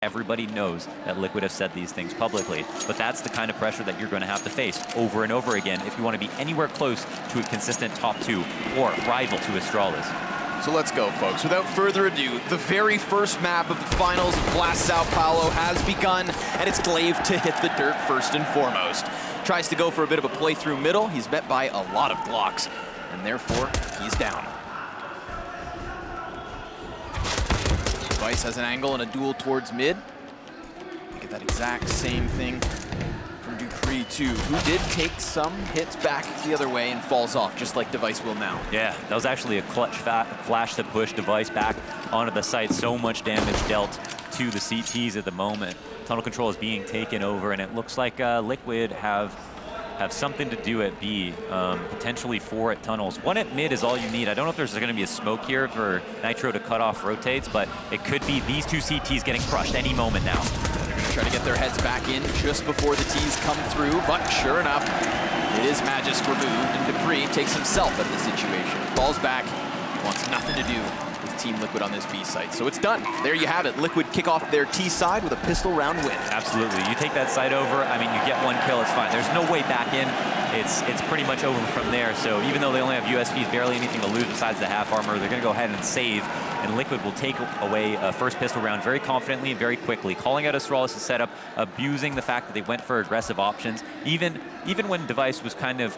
Everybody knows that Liquid have said these things publicly, but that's the kind of pressure that you're going to have to face over and over again if you want to be anywhere close to a consistent top 2 or rival to Astralis. So let's go, folks. Without further ado, the very first map of the finals of Blast São Paulo has begun, and it's Glaive to hit the dirt first and foremost. Tries to go for a bit of a play through middle. He's met by a lot of blocks, and therefore he's down. Device has an angle and a duel towards mid. You get that exact same thing from Dupree too, who did take some hits back the other way and falls off, just like Device will now. Yeah, that was actually a clutch flash to push Device back onto the site. So much damage dealt to the CTs at the moment. Tunnel control is being taken over, and it looks like Liquid have something to do at B, potentially 4 at tunnels. 1 at mid is all you need. I don't know if there's going to be a smoke here for Nitro to cut off rotates, but it could be these 2 CTs getting crushed any moment now. They're going to try to get their heads back in just before the T's come through, but sure enough, it is Magisk removed, and Dupree takes himself out of the situation. Falls back, wants nothing to do with Team Liquid on this B site. So it's done. There you have it. Liquid kick off their T side with a pistol round win. Absolutely. You take that site over, I mean, you get 1 kill, it's fine. There's no way back in. It's pretty much over from there. So even though they only have USVs, barely anything to lose besides the half armor, they're going to go ahead and save, and Liquid will take away a first pistol round very confidently and very quickly, calling out Astralis' setup, abusing the fact that they went for aggressive options, even when Device was kind of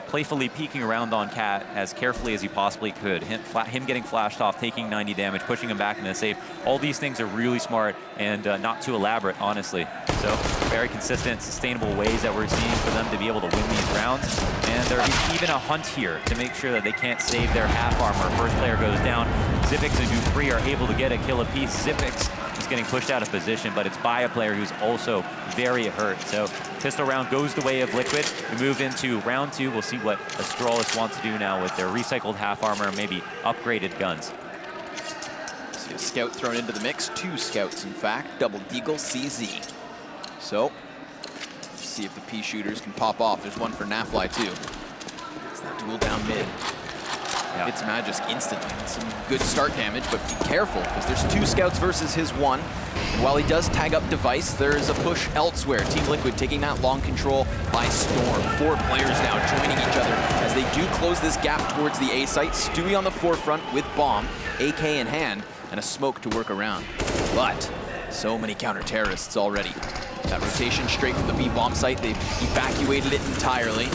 playfully peeking around on Cat as carefully as he possibly could. Him getting flashed off, taking 90 damage, pushing him back into the safe. All these things are really smart and not too elaborate, honestly. So very consistent, sustainable ways that we're seeing for them to be able to win these rounds. And there is even a hunt here to make sure that they can't save their half armor. First player goes down. Xipix and Dupree are able to get a kill apiece. Xipix is getting pushed out of position, but it's by a player who's also very hurt. So pistol round goes the way of Liquid. We move into round 2. We'll see what Astralis wants to do now with their recycled half armor, maybe upgraded guns. See a scout thrown into the mix. 2 scouts, in fact. Double Deagle, CZ. So, let's see if the P shooters can pop off. There's one for Nafly too. It's that duel down mid. Yeah. Hits Magisk instantly. Some good start damage, but be careful, because there's 2 scouts versus his 1. And while he does tag up Device, there's a push elsewhere. Team Liquid taking that long control by storm. 4 players now joining each other as they do close this gap towards the A site. Stewie on the forefront with bomb, AK in hand, and a smoke to work around. But so many counter-terrorists already. That rotation straight from the B bomb site, they've evacuated it entirely.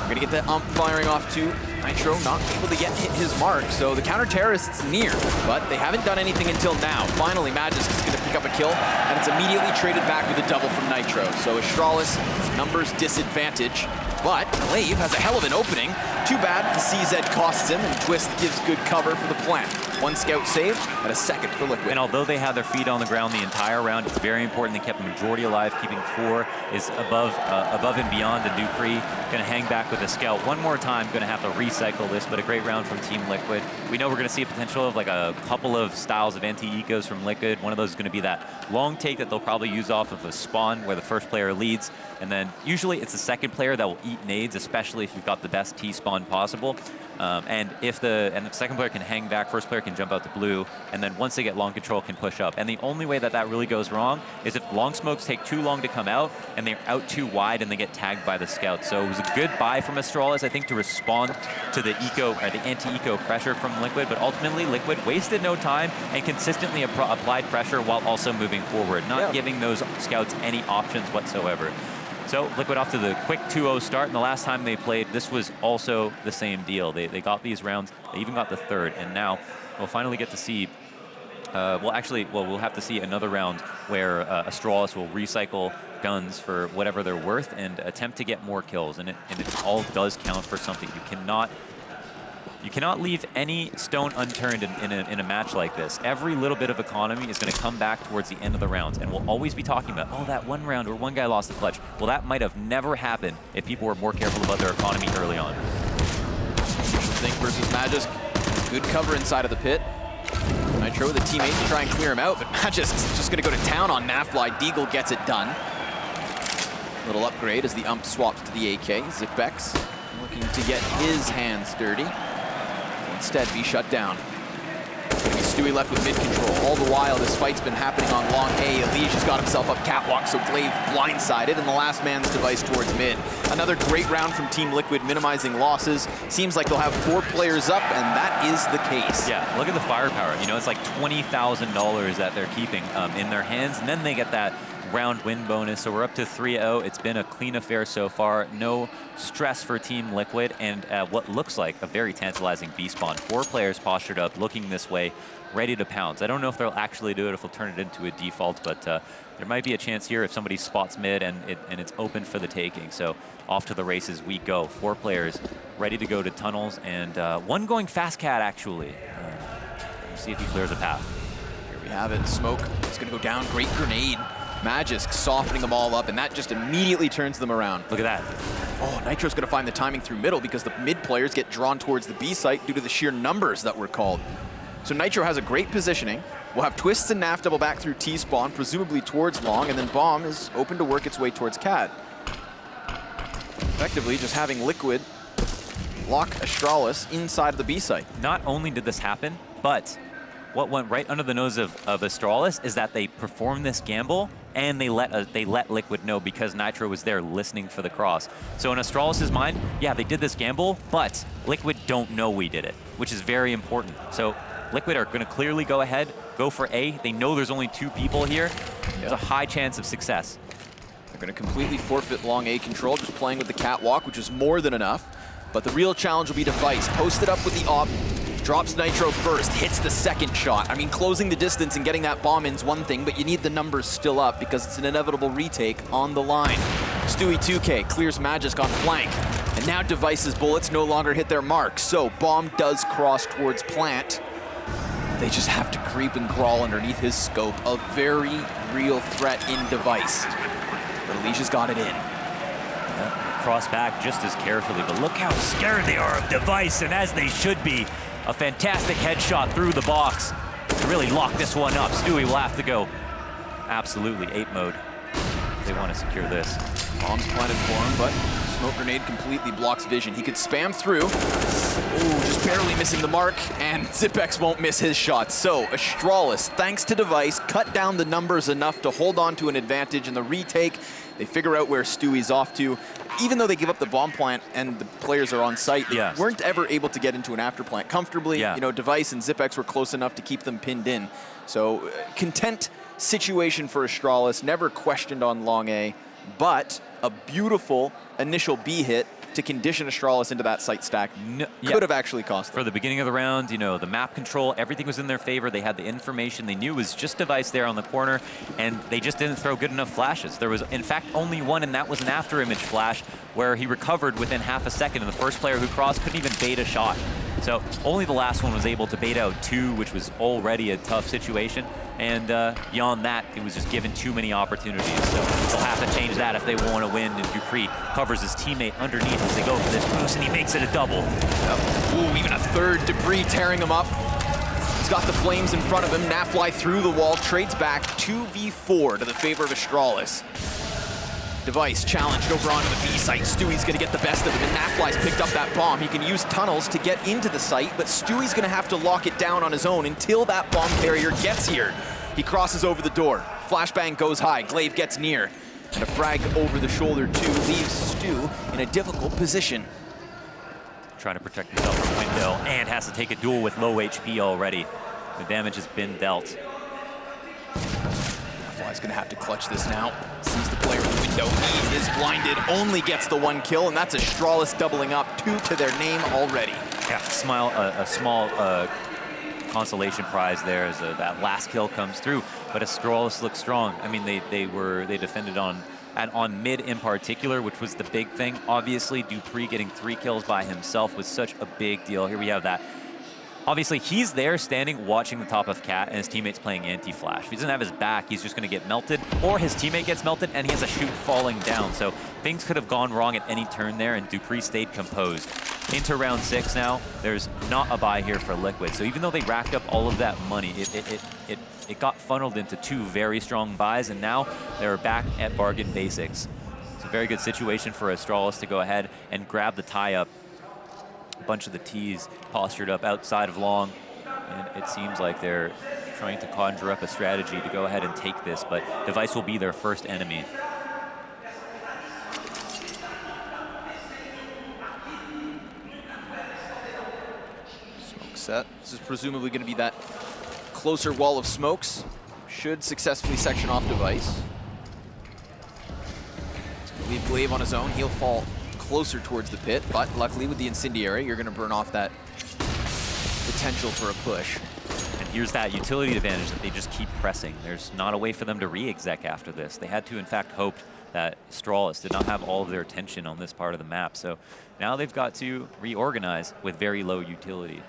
We're gonna get the ump firing off too. Nitro not able to hit his mark, so the counter-terrorists near, but they haven't done anything until now. Finally, Magisk is gonna pick up a kill, and it's immediately traded back with a double from Nitro. So Astralis, numbers disadvantage, but Glaive has a hell of an opening. Too bad the CZ costs him, and Twist gives good cover for the plant. 1 scout saved, and a second for Liquid. And although they had their feet on the ground the entire round, it's very important they kept the majority alive. Keeping 4 is above and beyond, and Dupree gonna hang back with a scout. One more time, gonna have to recycle this, but a great round from Team Liquid. We know we're gonna see a potential of like a couple of styles of anti-ecos from Liquid. One of those is gonna be that long take that they'll probably use off of a spawn where the first player leads, and then usually it's the second player that will eat nades, especially if you've got the best T-spawn possible. And if the second player can hang back, first player can jump out to blue, and then once they get long control, can push up. And the only way that that really goes wrong is if long smokes take too long to come out, and they're out too wide, and they get tagged by the scout. So it was a good buy from Astralis, I think, to respond to the anti-eco pressure from Liquid. But ultimately, Liquid wasted no time and consistently applied pressure while also moving forward, not giving those scouts any options whatsoever. So Liquid off to the quick 2-0 start, and the last time they played, this was also the same deal. They got these rounds, they even got the 3rd, and now we'll finally get to see, we'll have to see another round where Astralis will recycle guns for whatever they're worth and attempt to get more kills, and it all does count for something. You cannot leave any stone unturned in a match like this. Every little bit of economy is going to come back towards the end of the rounds, and we'll always be talking about, oh, that 1 round where 1 guy lost the clutch. Well, that might have never happened if people were more careful about their economy early on. Think versus Magisk. Good cover inside of the pit. Nitro with a teammate to try and clear him out, but Magisk's just going to go to town on Nafly. Deagle gets it done. Little upgrade as the ump swaps to the AK. Xipix looking to get his hands dirty. Instead, be shut down. It's going to be Stewie left with mid control. All the while, this fight's been happening on long A. Elige has got himself up catwalk, so Glaive blindsided, and the last man's device towards mid. Another great round from Team Liquid, minimizing losses. Seems like they'll have 4 players up, and that is the case. Yeah, look at the firepower. You know, it's like $20,000 that they're keeping in their hands, and then they get that round win bonus. So we're up to 3-0. It's been a clean affair so far. No stress for Team Liquid, and what looks like a very tantalizing B spawn. 4 players postured up, looking this way, ready to pounce. I don't know if they'll actually do it, if they'll turn it into a default, but there might be a chance here if somebody spots mid and it's open for the taking. So off to the races we go. 4 players ready to go to tunnels, and 1 going fast cat actually. Let's see if he clears a path. Here we have it. Smoke is going to go down. Great grenade. Magisk softening them all up, and that just immediately turns them around. Look at that. Oh, Nitro's going to find the timing through middle because the mid players get drawn towards the B site due to the sheer numbers that were called. So Nitro has a great positioning. We'll have Twists and Naf double back through T-spawn, presumably towards long, and then Bomb is open to work its way towards Cat. Effectively just having Liquid lock Astralis inside of the B site. Not only did this happen, but what went right under the nose of Astralis is that they performed this gamble and they let Liquid know because Nitro was there listening for the cross. So in Astralis' mind, yeah, they did this gamble, but Liquid don't know we did it, which is very important. So Liquid are going to clearly go ahead, go for A. They know there's only 2 people here. There's a high chance of success. They're going to completely forfeit long A control, just playing with the catwalk, which is more than enough. But the real challenge will be Device. Posted up with the op, drops Nitro first, hits the second shot. I mean, closing the distance and getting that bomb in's one thing, but you need the numbers still up because it's an inevitable retake on the line. Stewie 2K clears Magisk on flank, and now Device's bullets no longer hit their mark, so Bomb does cross towards plant. They just have to creep and crawl underneath his scope. A very real threat in Device. But Alicia's got it in. Cross back just as carefully, but look how scared they are of Device, and as they should be. A fantastic headshot through the box to really lock this one up. Stewie will have to go absolutely ape mode if they want to secure this. Bomb's planted for him, but smoke grenade completely blocks vision. He could spam through. Ooh, just barely missing the mark, and Zipex won't miss his shot. So Astralis, thanks to Device, cut down the numbers enough to hold on to an advantage in the retake. They figure out where Stewie's off to. Even though they give up the bomb plant and the players are on site, they weren't ever able to get into an after plant comfortably. You know, Device and Zipex were close enough to keep them pinned in. So content situation for Astralis, never questioned on long A, but a beautiful initial B hit to condition Astralis into that site stack could have actually cost them. For the beginning of the round, you know, the map control, everything was in their favor. They had the information. They knew it was just Device there on the corner, and they just didn't throw good enough flashes. There was, in fact, only one, and that was an after-image flash where he recovered within half a second, and the first player who crossed couldn't even bait a shot. So only the last one was able to bait out 2, which was already a tough situation. And beyond that, it was just given too many opportunities. So they'll have to change that if they want to win. And Dupree covers his teammate underneath as they go for this boost, and he makes it a double. Ooh, even a third. Dupree tearing him up. He's got the flames in front of him. Nafly through the wall, trades back 2v4 to the favor of Astralis. Device challenged over onto the B site. Stewie's going to get the best of him, and Nafly's picked up that bomb. He can use tunnels to get into the site, but Stewie's going to have to lock it down on his own until that bomb carrier gets here. He crosses over the door. Flashbang goes high. Glaive gets near. And a frag over the shoulder, too, leaves Stu in a difficult position. Trying to protect himself from window, and has to take a duel with low HP already. The damage has been dealt. Nafly's going to have to clutch this now. Sees the player in the window. He is blinded, only gets the 1 kill, and that's Astralis doubling up, 2 to their name already. Yeah, a small consolation prize there as that last kill comes through. But Astralis looks strong. I mean, they defended on mid in particular, which was the big thing. Obviously, Dupree getting 3 kills by himself was such a big deal. Here we have that. Obviously, he's there standing watching the top of Cat, and his teammate's playing anti-flash. If he doesn't have his back, he's just going to get melted, or his teammate gets melted, and he has a shoot falling down. So things could have gone wrong at any turn there, and Dupree stayed composed. Into round 6 now, there's not a buy here for Liquid. So even though they racked up all of that money, it got funneled into 2 very strong buys, and now they're back at bargain basics. It's a very good situation for Astralis to go ahead and grab the tie-up. A bunch of the T's postured up outside of long. And it seems like they're trying to conjure up a strategy to go ahead and take this, but Device will be their first enemy. Smoke set. This is presumably going to be that closer wall of smokes. Should successfully section off Device. Leave Glaive on his own. He'll fall closer towards the pit, but luckily with the incendiary, you're going to burn off that potential for a push. And here's that utility advantage that they just keep pressing. There's not a way for them to re-exec after this. They had to, in fact, hope that Astralis did not have all of their attention on this part of the map. So now they've got to reorganize with very low utility.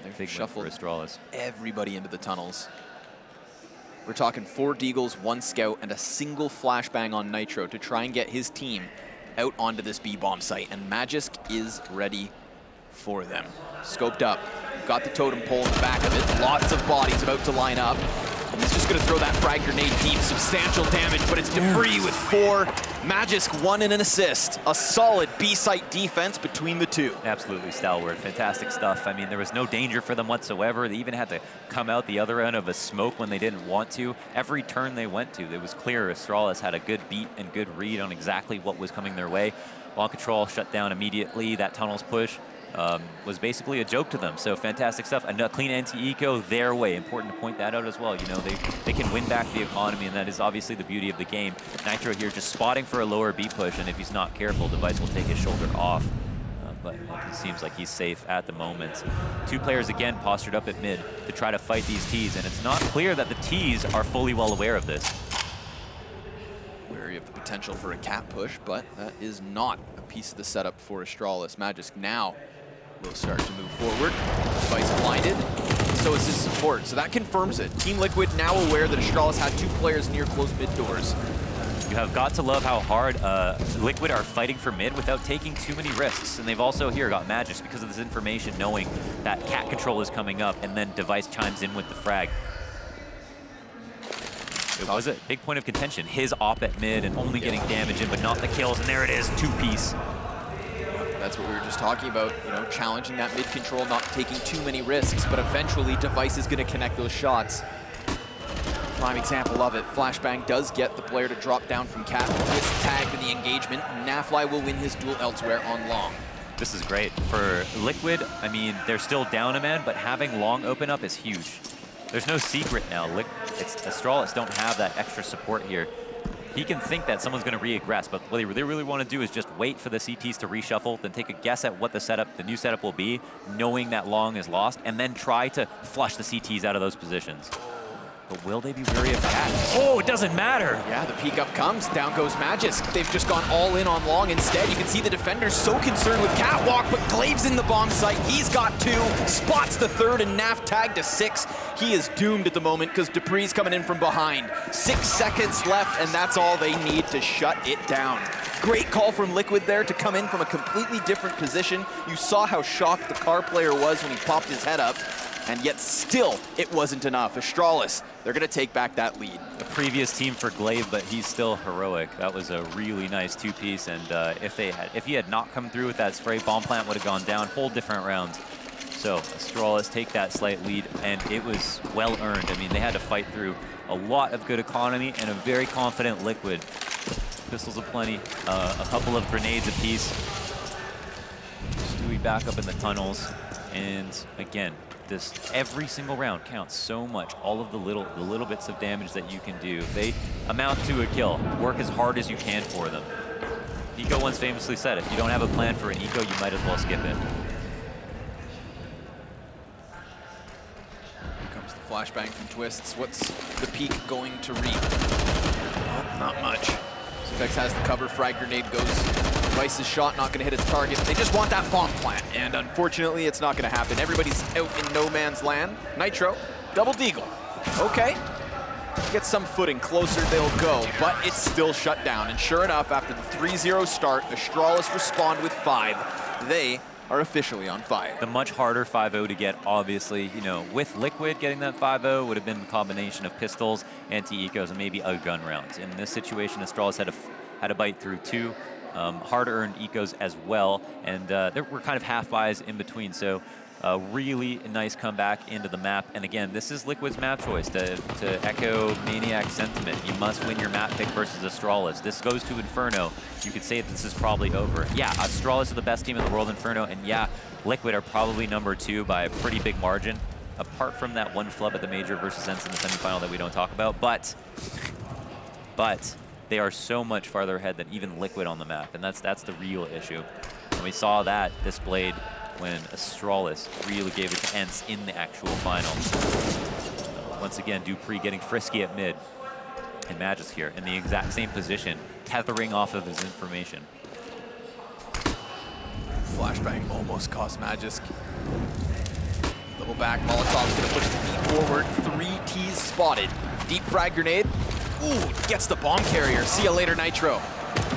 They've Big shuffled win for Astralis. everybody into the tunnels. We're talking 4 Deagles, 1 Scout, and a single flashbang on Nitro to try and get his team out onto this B-bomb site. And Magisk is ready for them. Scoped up. Got the totem pole in the back of it. Lots of bodies about to line up. And he's just going to throw that frag grenade deep. Substantial damage, but it's Debris with 4. Magisk 1 and an assist. A solid B-site defense between the two. Absolutely stalwart. Fantastic stuff. I mean, there was no danger for them whatsoever. They even had to come out the other end of a smoke when they didn't want to. Every turn they went to, it was clear Astralis had a good beat and good read on exactly what was coming their way. Ball control shut down immediately. That tunnels push was basically a joke to them. So fantastic stuff. A clean anti-eco their way. Important to point that out as well. You know, they can win back the economy, and that is obviously the beauty of the game. Nitro here just spotting for a lower B push, and if he's not careful, Device will take his shoulder off. But it seems like he's safe at the moment. 2 players again postured up at mid to try to fight these Ts, and it's not clear that the Ts are fully well aware of this. Wary of the potential for a cat push, but that is not a piece of the setup for Astralis. Magisk now will start to move forward. Device blinded, so is his support. So that confirms it. Team Liquid now aware that Astralis had 2 players near close mid doors. You have got to love how hard Liquid are fighting for mid without taking too many risks. And they've also here got Magisk because of this information, knowing that cat control is coming up, and then Device chimes in with the frag. It was a big point of contention. His op at mid and only getting damage in, but not the kills. And there it is, 2-piece. That's what we were just talking about, you know, challenging that mid control, not taking too many risks, but eventually Device is going to connect those shots. Prime example of it. Flashbang does get the player to drop down from Cat, gets tagged in the engagement. Nafly will win his duel elsewhere on long. This is great. For Liquid, I mean, they're still down a man, but having long open up is huge. There's no secret now. Astralis don't have that extra support here. He can think that someone's going to re-aggress, but what they really want to do is just wait for the CTs to reshuffle, then take a guess at what the new setup will be, knowing that long is lost, and then try to flush the CTs out of those positions. But will they be wary of Cat? Oh, it doesn't matter. Yeah, the peek up comes. Down goes Magisk. They've just gone all in on long instead. You can see the defenders so concerned with Catwalk, but Glaive's in the bomb site. He's got 2, spots the 3rd, and Naf tagged to 6. He is doomed at the moment because Dupree's coming in from behind. 6 seconds left, and that's all they need to shut it down. Great call from Liquid there to come in from a completely different position. You saw how shocked the car player was when he popped his head up. And yet still, it wasn't enough. Astralis, they're going to take back that lead. The previous team for Glaive, but he's still heroic. That was a really nice 2-piece, and if he had not come through with that spray, bomb plant would have gone down. Whole different round. So Astralis take that slight lead, and it was well earned. I mean, they had to fight through a lot of good economy and a very confident Liquid. Pistols aplenty, a couple of grenades apiece. Stewie back up in the tunnels, and again, every single round counts so much. All of the little bits of damage that you can do, they amount to a kill. Work as hard as you can for them. Eco once famously said, if you don't have a plan for an eco, you might as well skip it. Here comes the flashbang from Twists. What's the peak going to reap? Oh, not much. Specs has the cover, frag grenade goes. Device's shot not going to hit its target. They just want that bomb plant, and unfortunately, it's not going to happen. Everybody's out in no man's land. Nitro, double deagle. Okay. Get some footing, closer they'll go, but it's still shut down. And sure enough, after the 3-0 start, Astralis respond with 5. They are officially on fire. The much harder 5-0 to get, obviously. You know, with Liquid, getting that 5-0 would have been a combination of pistols, anti-ecos, and maybe a gun round. In this situation, Astralis had to bite through 2. Hard-earned ecos as well, and we're kind of half buys in between. So A really nice comeback into the map. And again, this is Liquid's map choice to echo Maniac sentiment. You must win your map pick versus Astralis. This goes to Inferno. You could say that this is probably over. Yeah, Astralis are the best team in the world, Inferno, and yeah, Liquid are probably #2 by a pretty big margin, apart from that one flub at the major versus Ents in the semifinal that we don't talk about. But they are so much farther ahead than even Liquid on the map, and that's the real issue. And we saw that displayed when Astralis really gave it to Ents in the actual final. Once again, dupreeh getting frisky at mid. And Magisk here in the exact same position, tethering off of his information. Flashbang almost cost Magisk. Double back, Molotov's gonna push the feet forward. 3 T's spotted. Deep frag grenade. Ooh, gets the bomb carrier. See ya later, Nitro.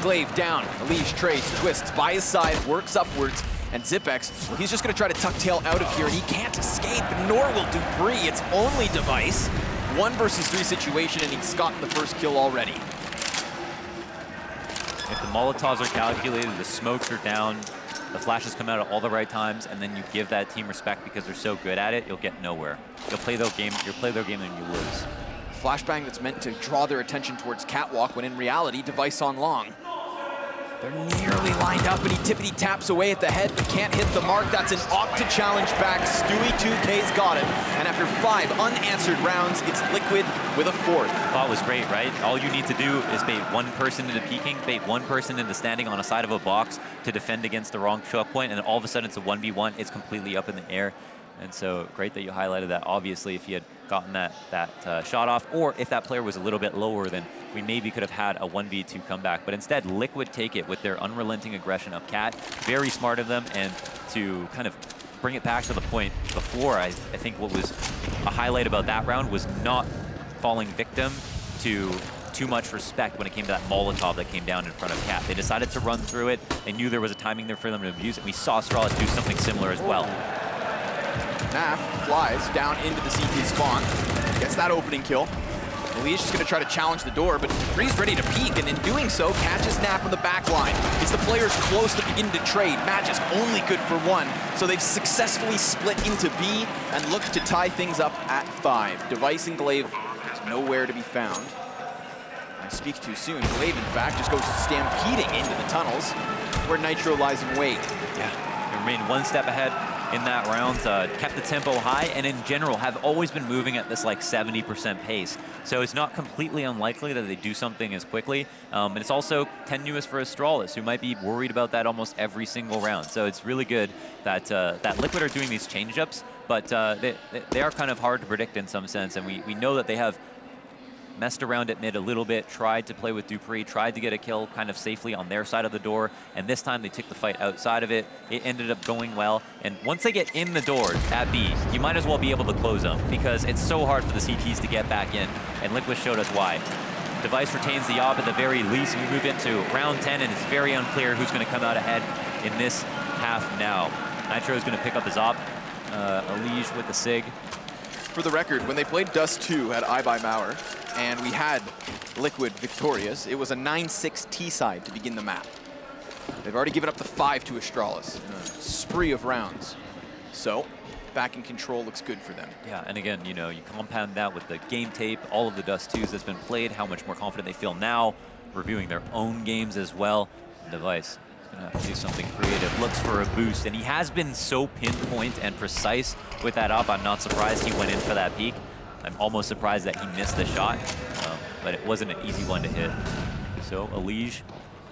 Glaive down, Elige trades, twists by his side, works upwards. And Zipex, well, he's just going to try to tuck tail out of here, and he can't escape, nor will dupreeh. It's only Device. 1 versus 3 situation, and he's gotten the first kill already. If the Molotovs are calculated, the smokes are down, the flashes come out at all the right times, and then you give that team respect because they're so good at it, you'll get nowhere. You'll play their game and you lose. Flashbang that's meant to draw their attention towards Catwalk, when in reality, Device on long. They're nearly lined up, and he tippity taps away at the head, but can't hit the mark. That's an Octa challenge back. Stewie 2K's got him. And after 5 unanswered rounds, it's Liquid with a 4th. Thought was great, right? All you need to do is bait one person into peeking, bait one person into standing on a side of a box to defend against the wrong choke point, and then all of a sudden it's a 1v1. It's completely up in the air. And so great that you highlighted that. Obviously, if you had gotten that shot off, or if that player was a little bit lower, then we maybe could have had a 1v2 comeback. But instead, Liquid take it with their unrelenting aggression up Cat. Very smart of them, and to kind of bring it back to the point before, I think what was a highlight about that round was not falling victim to too much respect when it came to that Molotov that came down in front of Cat. They decided to run through it. They knew there was a timing there for them to abuse it. We saw Astralis do something similar as well. Naf flies down into the CT spawn, gets that opening kill. Elige is going to try to challenge the door, but dupreeh's ready to peek, and in doing so, catches Naf on the back line. It's the players close to begin to trade. Magisk only good for 1, so they've successfully split into B and look to tie things up at 5. Device and Glaive nowhere to be found. I speak too soon. Glaive, in fact, just goes stampeding into the tunnels where Nitro lies in wait. Yeah, they remained 1 step ahead in that round, kept the tempo high, and in general have always been moving at this like 70% pace. So it's not completely unlikely that they do something as quickly. And it's also tenuous for Astralis, who might be worried about that almost every single round. So it's really good that that Liquid are doing these change-ups, but they are kind of hard to predict in some sense. And we know that they have messed around at mid a little bit, tried to play with dupreeh, tried to get a kill kind of safely on their side of the door, and this time they took the fight outside of it. It ended up going well, and once they get in the door at B, you might as well be able to close them, because it's so hard for the CTs to get back in, and Liquid showed us why. Device retains the op at the very least, and we move into round 10, and it's very unclear who's going to come out ahead in this half now. Nitro is going to pick up his op, Elige with the SIG. For the record, when they played Dust 2 at iBuyMauer, and we had Liquid victorious, it was a 9-6 T-side to begin the map. They've already given up the 5 to Astralis in a spree of rounds. So, back in control looks good for them. Yeah, and again, you know, you compound that with the game tape, all of the Dust 2s that's been played, how much more confident they feel now, reviewing their own games as well. Device gonna have to do something creative, looks for a boost, and he has been so pinpoint and precise with that up. I'm not surprised he went in for that peak. I'm almost surprised that he missed the shot, but it wasn't an easy one to hit. So Elige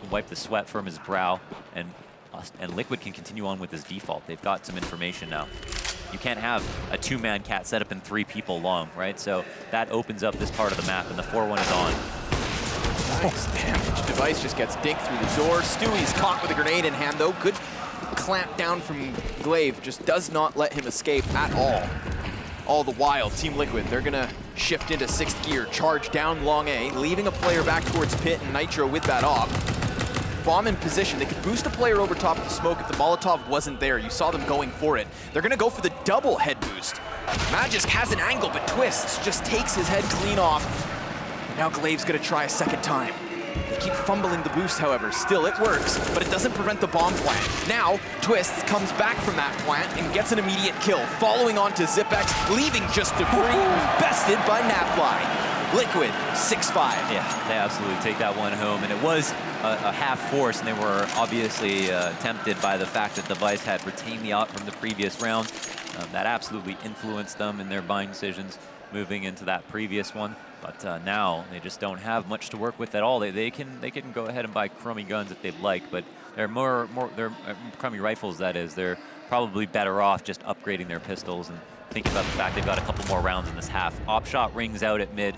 can wipe the sweat from his brow, and Liquid can continue on with his default. They've got some information now. You can't have a 2-man Cat set up in 3 people long, right? So that opens up this part of the map, and the 4-1 is on. Nice damage. Device just gets dinked through the door. Stewie's caught with a grenade in hand, though. Good clamp down from Glaive. Just does not let him escape at all. All the while, Team Liquid, they're going to shift into 6th gear, charge down long A, leaving a player back towards Pit, and Nitro with that op. Bomb in position. They could boost a player over top of the smoke if the Molotov wasn't there. You saw them going for it. They're going to go for the double head boost. Magisk has an angle, but twists, just takes his head clean off. Now Glaive's going to try a second time. They keep fumbling the boost, however. Still, it works, but it doesn't prevent the bomb plant. Now, Twists comes back from that plant and gets an immediate kill, following on to Zipex, leaving just debris, bested by Napfly. Liquid, 6-5. Yeah, they absolutely take that one home, and it was a half force, and they were obviously tempted by the fact that Device had retained the op from the previous round. That absolutely influenced them in their buying decisions moving into that previous one. But now they just don't have much to work with at all. They can go ahead and buy crummy guns if they'd like, but they're they're crummy rifles. That is, they're probably better off just upgrading their pistols and thinking about the fact they've got a couple more rounds in this half. Op shot rings out at mid.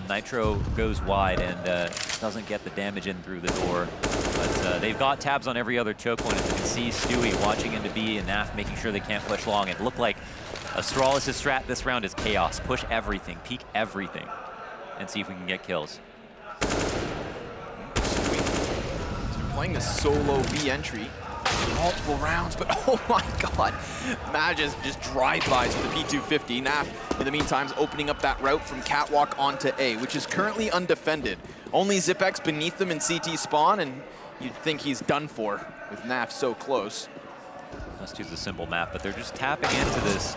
Nitro goes wide and doesn't get the damage in through the door. But they've got tabs on every other choke point. As you can see, Stewie watching into B and Naf making sure they can't push long. It looked like Astralis' strat this round is chaos. Push everything, peek everything, and see if we can get kills. He's been playing this solo B entry. Multiple rounds, but oh my god. Magus just drive-bys with the P250. Naf, in the meantime, is opening up that route from Catwalk onto A, which is currently undefended. Only Zipex beneath them in CT spawn, and you'd think he's done for with Naf so close. Let's choose the simple map, but they're just tapping into this.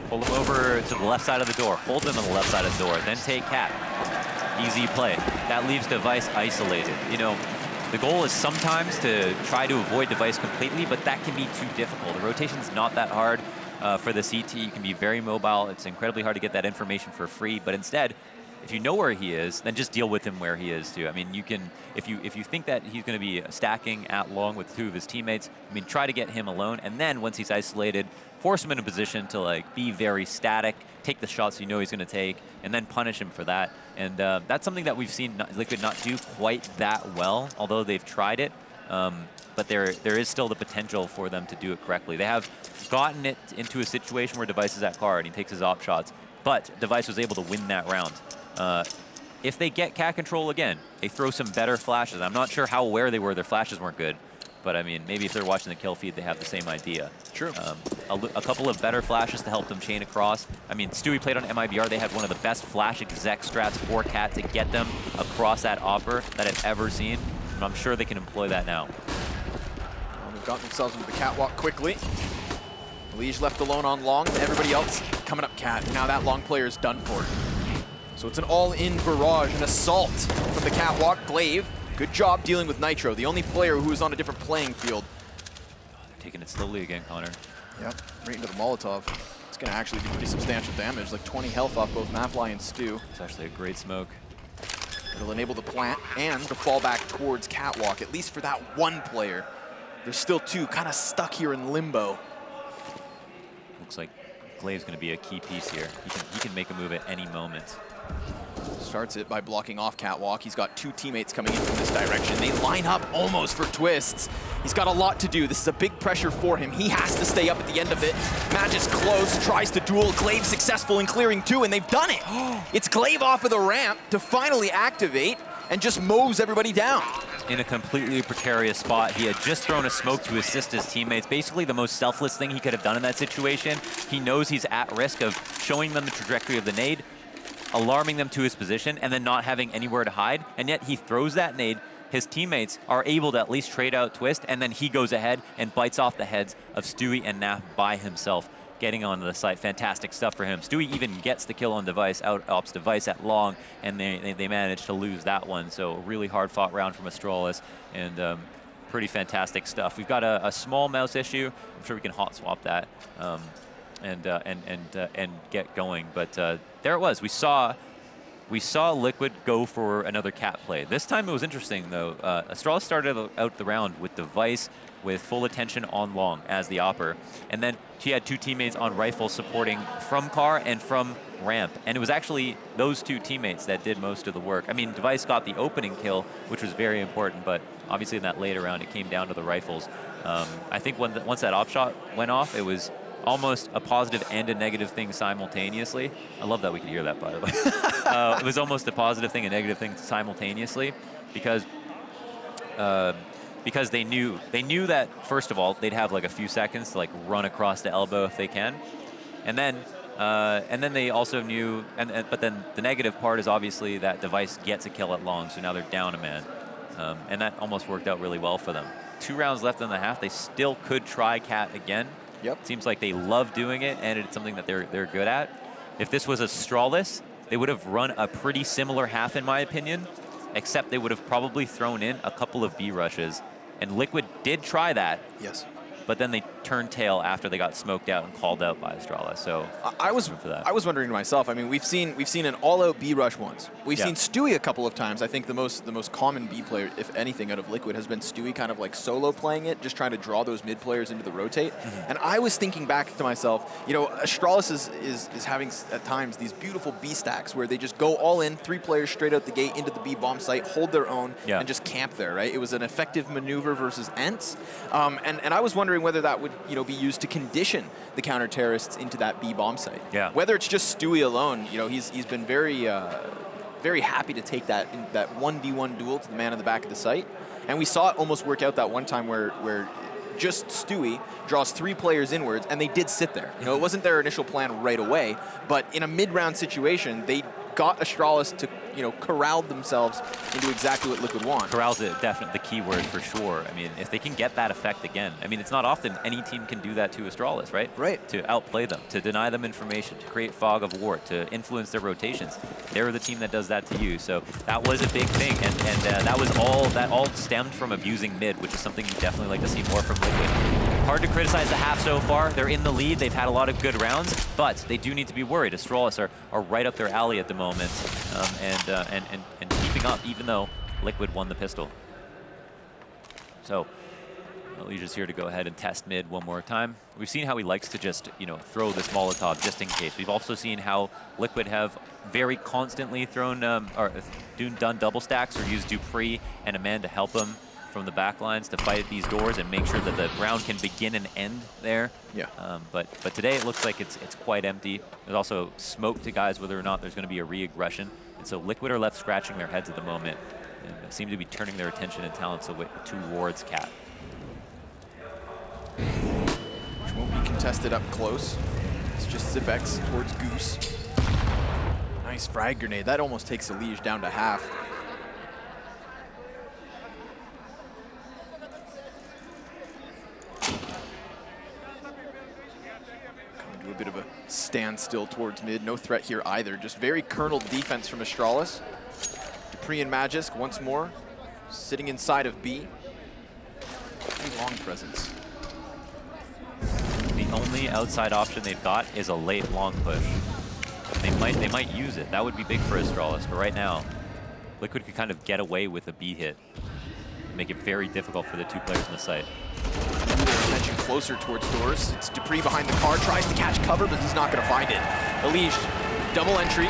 Pull him over to the left side of the door. Hold him on the left side of the door. Then take Cat. Easy play. That leaves Device isolated. You know, the goal is sometimes to try to avoid Device completely, but that can be too difficult. The rotation's not that hard for the CT. You can be very mobile. It's incredibly hard to get that information for free, but instead, if you know where he is, then just deal with him where he is too. I mean, you can, if you think that he's going to be stacking at long with two of his teammates, I mean, try to get him alone, and then once he's isolated, force him in a position to like be very static, take the shots you know he's going to take, and then punish him for that. And that's something that we've seen Liquid not do quite that well, although they've tried it. But there is still the potential for them to do it correctly. They have gotten it into a situation where Device is at card and he takes his op shots, but Device was able to win that round. If they get cat control again, they throw some better flashes. I'm not sure how aware they were their flashes weren't good, but I mean, maybe if they're watching the kill feed, they have the same idea. True. A couple of better flashes to help them chain across. I mean, Stewie played on MIBR. They had one of the best flash exec strats for cat to get them across that offer that I've ever seen, and I'm sure they can employ that now. Well, they've gotten themselves into the catwalk quickly. Liege left alone on long, and everybody else coming up cat. Now that long player is done for. So it's an all-in barrage, an assault from the catwalk. Glaive, good job dealing with Nitro, the only player who is on a different playing field. They're taking it slowly again, Connor. Yep, right into the Molotov. It's going to actually be pretty substantial damage, like 20 health off both Mafly and Stu. It's actually a great smoke. It'll enable the plant and the fallback towards catwalk, at least for that one player. There's still two kind of stuck here in limbo. Looks like Glaive's going to be a key piece here. He can make a move at any moment. Starts it by blocking off catwalk. He's got two teammates coming in from this direction. They line up almost for Twists. He's got a lot to do. This is a big pressure for him. He has to stay up at the end of it. Magic's close, tries to duel. Glaive successful in clearing two, and they've done it. It's Glaive off of the ramp to finally activate and just mows everybody down. In a completely precarious spot. He had just thrown a smoke to assist his teammates. Basically the most selfless thing he could have done in that situation. He knows he's at risk of showing them the trajectory of the nade, alarming them to his position, and then not having anywhere to hide. And yet he throws that nade. His teammates are able to at least trade out Twist, and then he goes ahead and bites off the heads of Stewie and Naf by himself, getting onto the site. Fantastic stuff for him. Stewie even gets the kill on Device, out-ops Device at long, and they managed to lose that one. So a really hard-fought round from Astralis, and pretty fantastic stuff. We've got a small mouse issue. I'm sure we can hot swap that and get going. But there it was. We saw Liquid go for another cat play. This time it was interesting, though. Astralis started out the round with Device with full attention on long as the opper. And then she had two teammates on rifle supporting from car and from ramp. And it was actually those two teammates that did most of the work. I mean, Device got the opening kill, which was very important, but obviously in that later round, it came down to the rifles. I think once that op shot went off, it was almost a positive and a negative thing simultaneously. I love that we could hear that, by the way. It was almost a positive thing and negative thing simultaneously because they knew that, first of all, they'd have like a few seconds to like run across the elbow if they can. And then And then they also knew, but then the negative part is obviously that Device gets a kill at long, so now they're down a man. And that almost worked out really well for them. 2 rounds left in the half. They still could try Cat again. Yep. Seems like they love doing it, and it's something that they're good at. If this was Astralis, they would have run a pretty similar half, in my opinion, except they would have probably thrown in a couple of B rushes. And Liquid did try that. Yes. But then they turned tail after they got smoked out and called out by Astralis. So I was wondering to myself. I mean, we've seen an all-out B rush once. We've seen Stewie a couple of times. I think the most common B player, if anything, out of Liquid has been Stewie kind of like solo playing it, just trying to draw those mid players into the rotate. And I was thinking back to myself, you know, Astralis is having at times these beautiful B stacks where they just go all in, 3 players straight out the gate into the B bomb site, hold their own, and just camp there. Right? It was an effective maneuver versus Ents, and I was wondering whether that would, you know, be used to condition the counter-terrorists into that B bomb site. Yeah. Whether it's just Stewie alone, you know, he's been very very happy to take that 1v1 duel to the man in the back of the site. And we saw it almost work out that one time where just Stewie draws 3 players inwards, and they did sit there. You know, it wasn't their initial plan right away, but in a mid-round situation, they got Astralis to, you know, corral themselves into exactly what Liquid want. Corral's definitely the key word for sure. I mean, if they can get that effect again, I mean, it's not often any team can do that to Astralis, right? Right. To outplay them, to deny them information, to create fog of war, to influence their rotations. They're the team that does that to you. So that was a big thing, and that all stemmed from abusing mid, which is something you definitely like to see more from Liquid. Hard to criticize the half so far. They're in the lead. They've had a lot of good rounds, but they do need to be worried. Astralis are right up their alley at the moment, and keeping up, even though Liquid won the pistol. So Legion's here to go ahead and test mid one more time. We've seen how he likes to just, you know, throw this Molotov just in case. We've also seen how Liquid have very constantly thrown or done double stacks or used Dupree and a man to help them from the back lines to fight at these doors and make sure that the round can begin and end there. Yeah. But today it looks like it's quite empty. There's also smoke to guys whether or not there's going to be a re-aggression. And so Liquid are left scratching their heads at the moment and seem to be turning their attention and talents towards Cat. Which won't be contested up close. It's just Zipex towards Goose. Nice frag grenade. That almost takes the Liege down to half. A bit of a standstill towards mid. No threat here either. Just very kerneled defense from Astralis. Dupree and Magisk once more sitting inside of B. Pretty long presence. The only outside option they've got is a late long push. They might use it. That would be big for Astralis, but right now Liquid could kind of get away with a B hit. Make it very difficult for the 2 players in the site. Attention closer towards doors. It's Dupree behind the car, tries to catch cover, but he's not going to find it. Elige, double entry.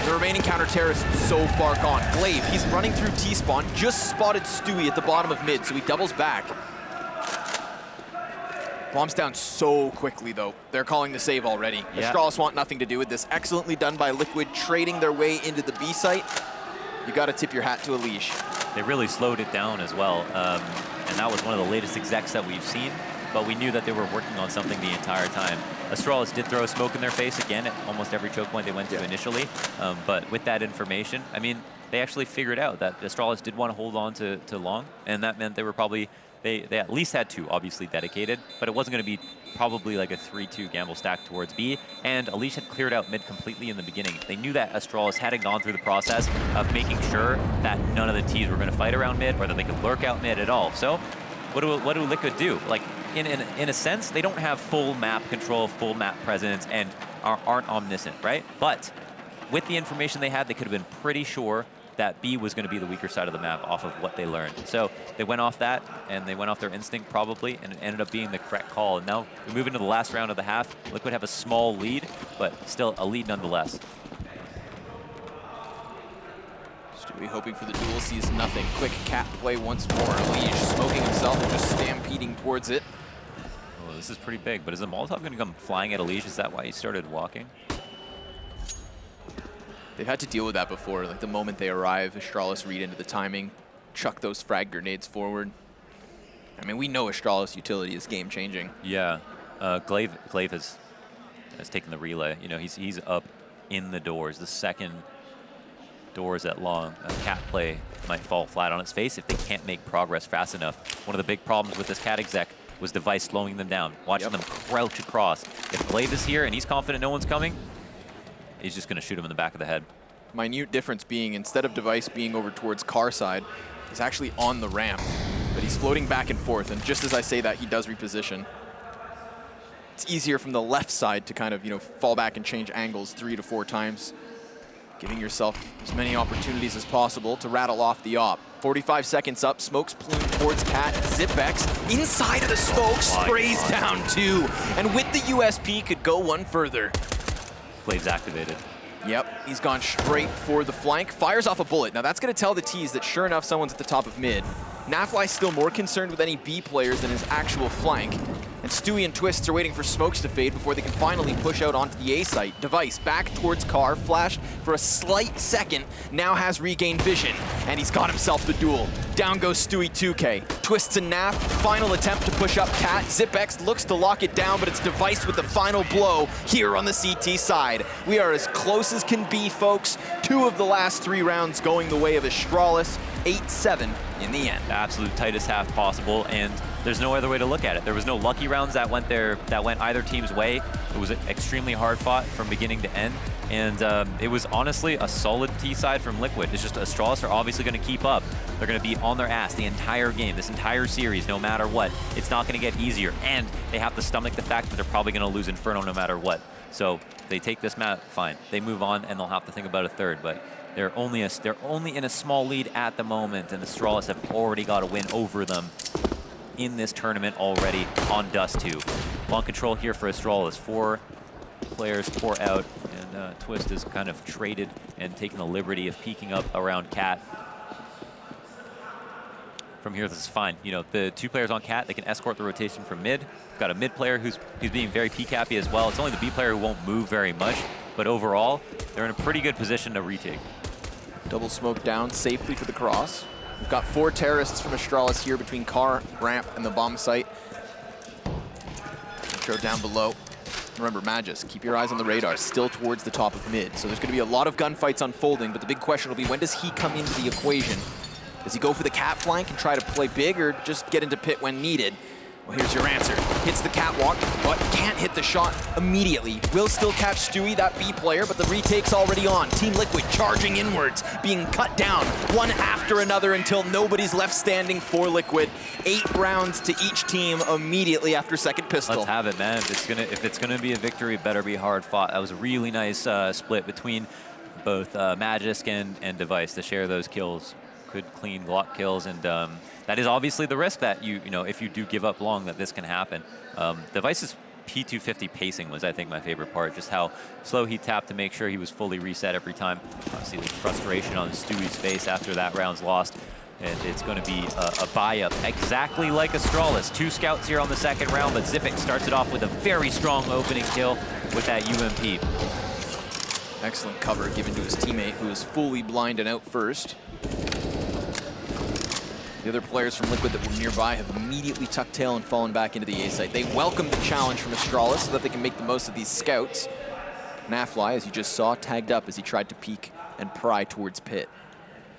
The remaining counter-terrorist so far gone. Glaive, he's running through T-spawn, just spotted Stewie at the bottom of mid, so he doubles back. Bombs down so quickly, though. They're calling the save already. Yeah. Astralis want nothing to do with this. Excellently done by Liquid, trading their way into the B site. You got to tip your hat to Elige. They really slowed it down as well. And that was one of the latest execs that we've seen, but we knew that they were working on something the entire time. Astralis did throw smoke in their face again at almost every choke point they went to initially, but with that information, I mean, they actually figured out that Astralis did want to hold on to long, and that meant they were probably, they at least had 2 obviously dedicated, but it wasn't going to be probably like a 3-2 gamble stack towards B, and Elige had cleared out mid completely in the beginning. They knew that Astralis hadn't gone through the process of making sure that none of the Ts were going to fight around mid, or that they could lurk out mid at all. So what do Liquid do? Like, in a sense, they don't have full map control, full map presence, and aren't omniscient, right? But with the information they had, they could have been pretty sure that B was going to be the weaker side of the map off of what they learned. So they went off that, and they went off their instinct probably, and it ended up being the correct call. And now we move into the last round of the half. Liquid have a small lead, but still a lead nonetheless. Stewie hoping for the duel, sees nothing. Quick cat play once more. Elige smoking himself and just stampeding towards it. Oh, this is pretty big, but is the Molotov going to come flying at Elige? Is that why he started walking? They've had to deal with that before. Like the moment they arrive, Astralis read into the timing, chuck those frag grenades forward. I mean, we know Astralis' utility is game-changing. Yeah, Glaive has has taken the relay. You know, he's up in the doors. The second doors that long, a cat play might fall flat on its face if they can't make progress fast enough. One of the big problems with this cat exec was Device slowing them down, watching them crouch across. If Blade is here and he's confident no one's coming, he's just going to shoot him in the back of the head. Minute difference being, instead of Device being over towards car side, he's actually on the ramp, but he's floating back and forth, and just as I say that, he does reposition. It's easier from the left side to kind of, you know, fall back and change angles 3 to 4 times, giving yourself as many opportunities as possible to rattle off the op. 45 seconds up, Smoke's plume towards Cat. Zipex inside of the smoke, sprays down 2, and with the USP could go one further. Blade's activated. Yep, he's gone straight for the flank, fires off a bullet. Now that's gonna tell the T's that sure enough, someone's at the top of mid. Nafly's still more concerned with any B players than his actual flank. And Stewie and Twists are waiting for smokes to fade before they can finally push out onto the A site. Device back towards car, flash for a slight second, now has regained vision, and he's got himself the duel. Down goes Stewie 2K. Twists and Naf, final attempt to push up Cat. Zipex looks to lock it down, but it's Device with the final blow here on the CT side. We are as close as can be, folks. 2 of the last 3 rounds going the way of Astralis. 8-7 in the end. Absolute tightest half possible, and there's no other way to look at it. There was no lucky rounds that went either team's way. It was extremely hard fought from beginning to end, and it was honestly a solid T side from Liquid. It's just Astralis are obviously going to keep up. They're going to be on their ass the entire game, this entire series, no matter what. It's not going to get easier, and they have to stomach the fact that they're probably going to lose Inferno no matter what. So they take this map, fine. They move on, and they'll have to think about a third, but they're only in a small lead at the moment, and the Astralis have already got a win over them in this tournament already on Dust 2. Long control here for Astralis. 4 players pour out, and Twist is kind of traded and taken the liberty of peeking up around Cat. From here, this is fine. You know, the 2 players on Cat, they can escort the rotation from mid. We've got a mid player who's being very PCAppy as well. It's only the B player who won't move very much, but overall, they're in a pretty good position to retake. Double smoke down safely for the cross. We've got 4 terrorists from Astralis here between car, ramp, and the bomb site. Intro down below. Remember, Magus, keep your eyes on the radar, still towards the top of mid. So there's going to be a lot of gunfights unfolding, but the big question will be, when does he come into the equation? Does he go for the cat flank and try to play big, or just get into pit when needed? Well, here's your answer. Hits the catwalk, but can't hit the shot immediately. Will still catch Stewie, that B player, but the retake's already on. Team Liquid charging inwards, being cut down one after another until nobody's left standing for Liquid. 8 rounds to each team immediately after second pistol. Let's have it, man. If it's gonna be a victory, it better be hard fought. That was a really nice split between both Magisk and Device to share those kills. Good, clean Glock kills, and that is obviously the risk that you know, if you do give up long, that this can happen. Device's P250 pacing was, I think, my favorite part. Just how slow he tapped to make sure he was fully reset every time. See the frustration on Stewie's face after that round's lost. And it's going to be a buy-up, exactly like Astralis. 2 scouts here on the second round, but Zipic starts it off with a very strong opening kill with that UMP. Excellent cover given to his teammate, who is fully blind and out first. The other players from Liquid that were nearby have immediately tucked tail and fallen back into the A site. They welcome the challenge from Astralis so that they can make the most of these scouts. Nafly, as you just saw, tagged up as he tried to peek and pry towards pit.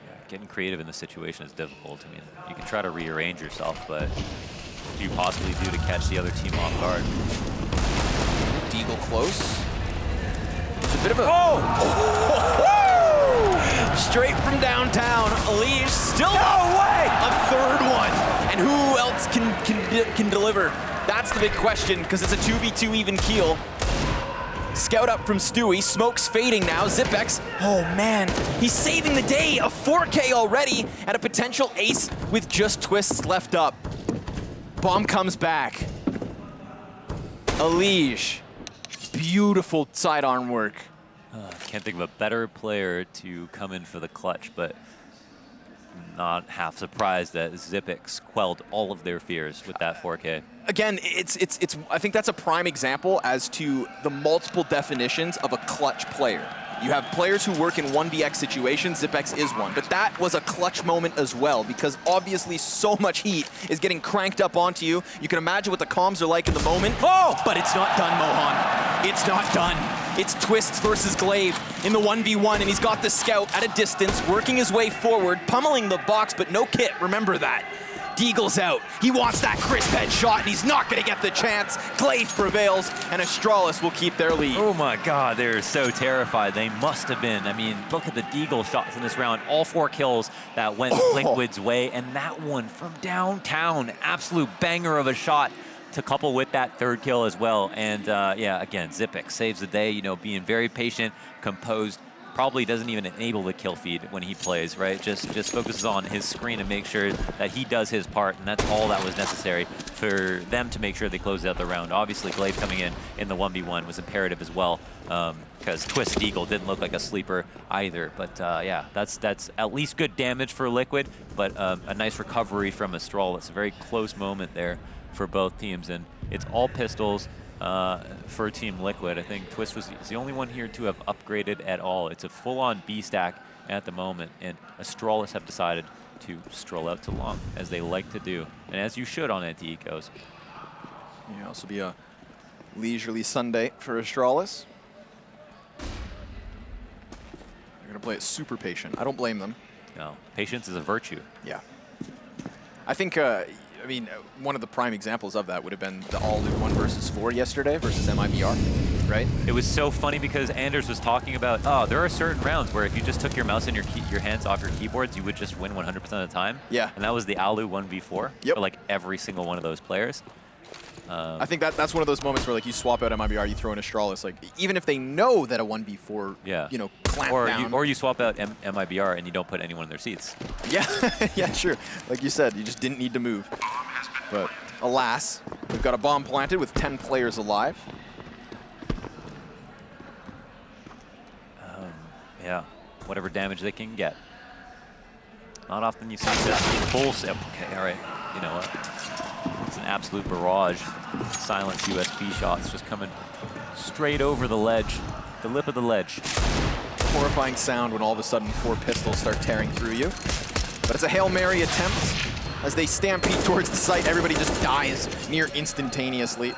Yeah, getting creative in this situation is difficult. I mean, you can try to rearrange yourself, but what do you possibly do to catch the other team off guard? Deagle close. There's a bit of a... Oh! Straight from downtown, Alige still... No way! A third one. And who else can deliver? That's the big question, because it's a 2v2 even keel. Scout up from Stewie, smoke's fading now, Zipex. Oh man, he's saving the day, a 4K already, and a potential ace with just Twists left up. Bomb comes back. Alige, beautiful sidearm work. Can't think of a better player to come in for the clutch, but not half surprised that Zipix quelled all of their fears with that 4K. Again, I think that's a prime example as to the multiple definitions of a clutch player. You have players who work in 1vx situations, Zipex is one, but that was a clutch moment as well, because obviously so much heat is getting cranked up onto you. You can imagine what the comms are like in the moment. Oh, but it's not done, Mohan. It's not done. It's Twists versus Glaive in the 1v1, and he's got the scout at a distance, working his way forward, pummeling the box, but no kit, remember that. Deagle's out. He wants that crisp headshot, and he's not going to get the chance. Glaive prevails, and Astralis will keep their lead. Oh my God, they're so terrified. They must have been. I mean, look at the Deagle shots in this round. All 4 kills that went Liquid's way, and that one from downtown, absolute banger of a shot to couple with that 3rd kill as well. And yeah, again, Zipic saves the day, you know, being very patient, composed. Probably doesn't even enable the kill feed when he plays, right? Just focuses on his screen and make sure that he does his part, and that's all that was necessary for them to make sure they closed out the round. Obviously, Glaive coming in the 1v1 was imperative as well, because Twist Eagle didn't look like a sleeper either. But yeah, that's at least good damage for Liquid, but a nice recovery from Astral. It's a very close moment there for both teams, and it's all pistols. For Team Liquid, I think Twist was the only one here to have upgraded at all. It's a full-on B stack at the moment, and Astralis have decided to stroll out to long, as they like to do, and as you should on anti-ecos. Yeah, also be a leisurely Sunday for Astralis. They're gonna play it super patient. I don't blame them. No, patience is a virtue. Yeah. I think, I mean, one of the prime examples of that would have been the all-in 1 versus 4 yesterday versus MIBR, right? It was so funny because Anders was talking about, oh, there are certain rounds where if you just took your mouse and your hands off your keyboards, you would just win 100% of the time. Yeah. And that was the Alu 1v4 Yep. for like every single one of those players. I think that's one of those moments where like you swap out MIBR, you throw in Astralis, like even if they know that a 1v4, yeah, you know, clamp down. Or you swap out MIBR and you don't put anyone in their seats. Yeah, yeah, sure. Like you said, you just didn't need to move. But alas, we've got a bomb planted with 10 players alive. Yeah, whatever damage they can get. Not often you see this full step. Okay, all right. You know what? It's an absolute barrage. Silence USP shots just coming straight over the ledge, the lip of the ledge. Horrifying sound when all of a sudden 4 pistols start tearing through you. But it's a Hail Mary attempt. As they stampede towards the site, everybody just dies near instantaneously.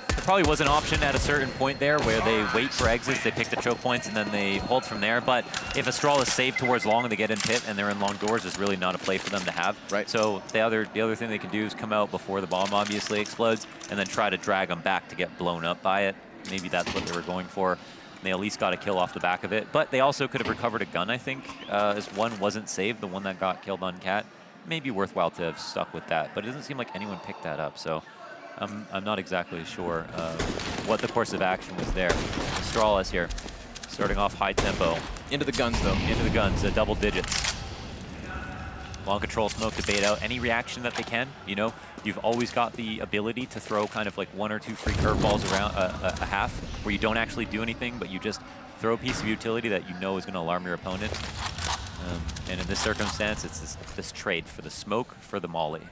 There probably was an option at a certain point there where they wait for exits, they pick the choke points, and then they hold from there. But if Astral is safe towards long and they get in pit and they're in long doors, is really not a play for them to have. Right. So the other thing they can do is come out before the bomb obviously explodes and then try to drag them back to get blown up by it. Maybe that's what they were going for. They at least got a kill off the back of it. But they also could have recovered a gun, I think, as one wasn't saved, the one that got killed on Cat. Maybe worthwhile to have stuck with that, but it doesn't seem like anyone picked that up. So I'm not exactly sure what the course of action was there. Astralis here, starting off high tempo. Into the guns, though. Into the guns, double digits. Long control smoke to bait out any reaction that they can. You know, you've always got the ability to throw kind of like 1 or 2 free curveballs around a half where you don't actually do anything, but you just throw a piece of utility that you know is going to alarm your opponent. And in this circumstance, it's this trade for the smoke for the molly.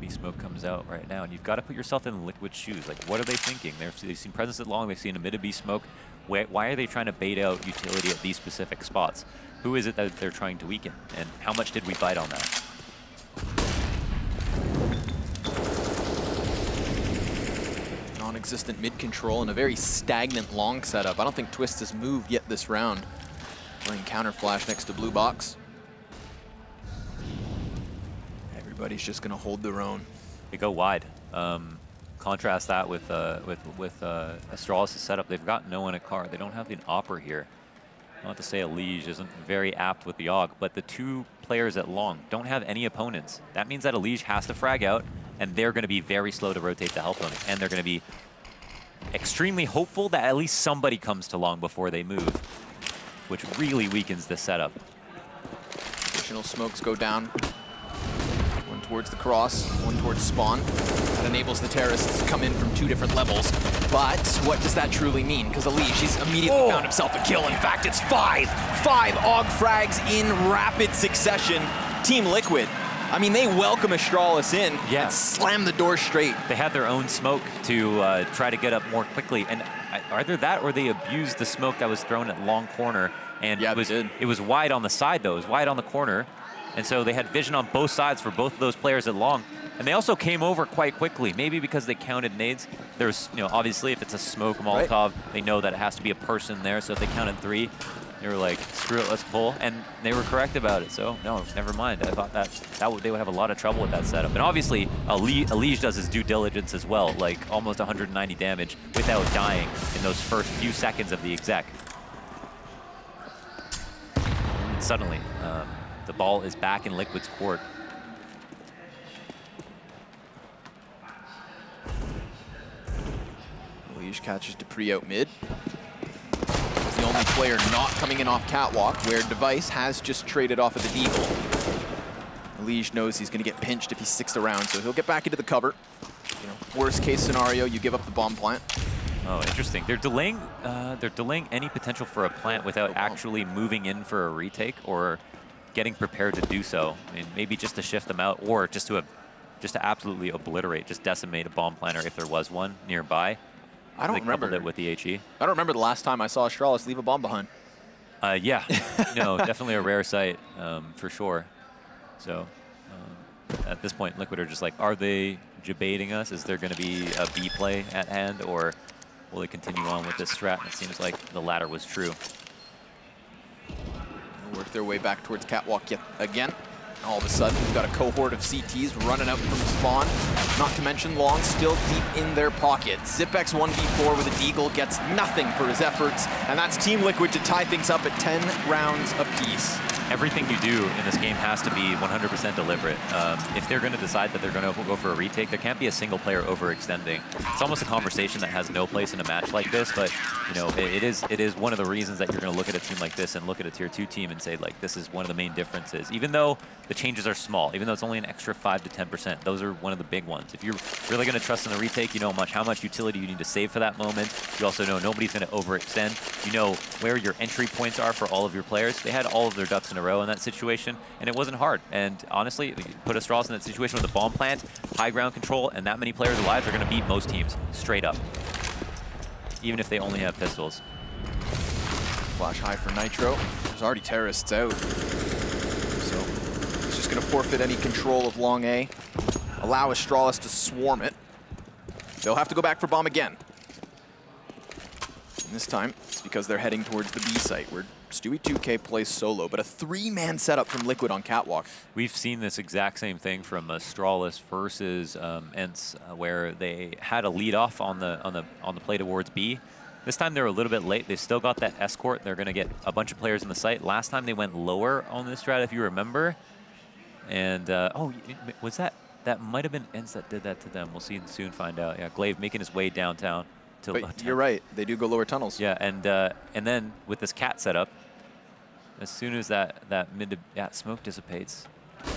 Smoke comes out right now, and you've got to put yourself in Liquid shoes. Like, what are they thinking? They've seen presence at long, they've seen a mid to B smoke. Why are they trying to bait out utility at these specific spots? Who is it that they're trying to weaken, and how much did we bite on that? Non-existent mid control and a very stagnant long setup. I don't think Twist has moved yet this round. Playing counter flash next to blue box. Everybody's just going to hold their own. They go wide. Contrast that with Astralis' setup. They've got no one at car. They don't have an opper here. Not to say Elige isn't very apt with the AUG, but the 2 players at long don't have any opponents. That means that Elige has to frag out, and they're going to be very slow to rotate to help them. And they're going to be extremely hopeful that at least somebody comes to long before they move, which really weakens the setup. Additional smokes go down. One towards the cross, one towards spawn. That enables the terrorists to come in from 2 different levels. But what does that truly mean? Because Elige, he's immediately found himself a kill. In fact, it's 5 AUG frags in rapid succession. Team Liquid, I mean, they welcome Astralis in and slam the door straight. They had their own smoke to try to get up more quickly. And either that or they abused the smoke that was thrown at long corner. And yeah, it was wide on the side, though. It was wide on the corner. And so they had vision on both sides for both of those players at long. And they also came over quite quickly, maybe because they counted nades. There's, obviously if it's a smoke Molotov, they know that it has to be a person there. So if they counted 3, they were like, screw it, let's pull. And they were correct about it. So no, never mind. I thought they would have a lot of trouble with that setup. And obviously, Elige does his due diligence as well, like almost 190 damage without dying in those first few seconds of the exec. And suddenly, the ball is back in Liquid's court. Elige catches Dupree out mid. He's the only player not coming in off catwalk, where Device has just traded off of the Deagle. Elige knows he's going to get pinched if he sticks around, so he'll get back into the cover. Worst case scenario, you give up the bomb plant. Oh, interesting. They're delaying any potential for a plant without actually moving in for a retake or getting prepared to do so. I mean, maybe just to shift them out, or just to absolutely obliterate, just decimate a bomb planter if there was one nearby. I don't remember it with the HE. I don't remember the last time I saw Astralis leave a bomb behind. Yeah, no, definitely a rare sight for sure. So at this point, Liquid are just like, are they debating us? Is there going to be a B play at hand, or will they continue on with this strat? And it seems like the latter was true. They'll work their way back towards catwalk yet again. All of a sudden, we've got a cohort of CTs running out from spawn. Not to mention Long still deep in their pocket. Zipex 1v4 with a Deagle gets nothing for his efforts, and that's Team Liquid to tie things up at 10 rounds apiece. Everything you do in this game has to be 100% deliberate. If they're going to decide that they're going to go for a retake, there can't be a single player overextending. It's almost a conversation that has no place in a match like this, but it is one of the reasons that you're going to look at a team like this and look at a tier 2 team and say, like, this is one of the main differences. Even though the changes are small, even though it's only an extra 5 to 10%, those are one of the big ones. If you're really going to trust in the retake, you know how much utility you need to save for that moment. You also know nobody's going to overextend. You know where your entry points are for all of your players. They had all of their ducks in a row in that situation, and it wasn't hard. And honestly, put Astralis in that situation with a bomb plant, high ground control, and that many players alive, they're going to beat most teams straight up, even if they only have pistols. Flash high for Nitro. There's already terrorists out, so he's just going to forfeit any control of Long A, allow Astralis to swarm it. They'll have to go back for bomb again. And this time, it's because they're heading towards the B site, where Stewie 2K plays solo, but a 3-man setup from Liquid on catwalk. We've seen this exact same thing from Astralis versus ENCE, where they had a lead off on the play towards B. This time they're a little bit late. They've still got that escort. They're going to get a bunch of players in the site. Last time they went lower on this strat, if you remember. And oh, was that might have been ENCE that did that to them? We'll soon find out. Yeah, Glaive making his way downtown. But you're right, they do go lower tunnels. Yeah, and then with this cat setup, as soon as that smoke dissipates,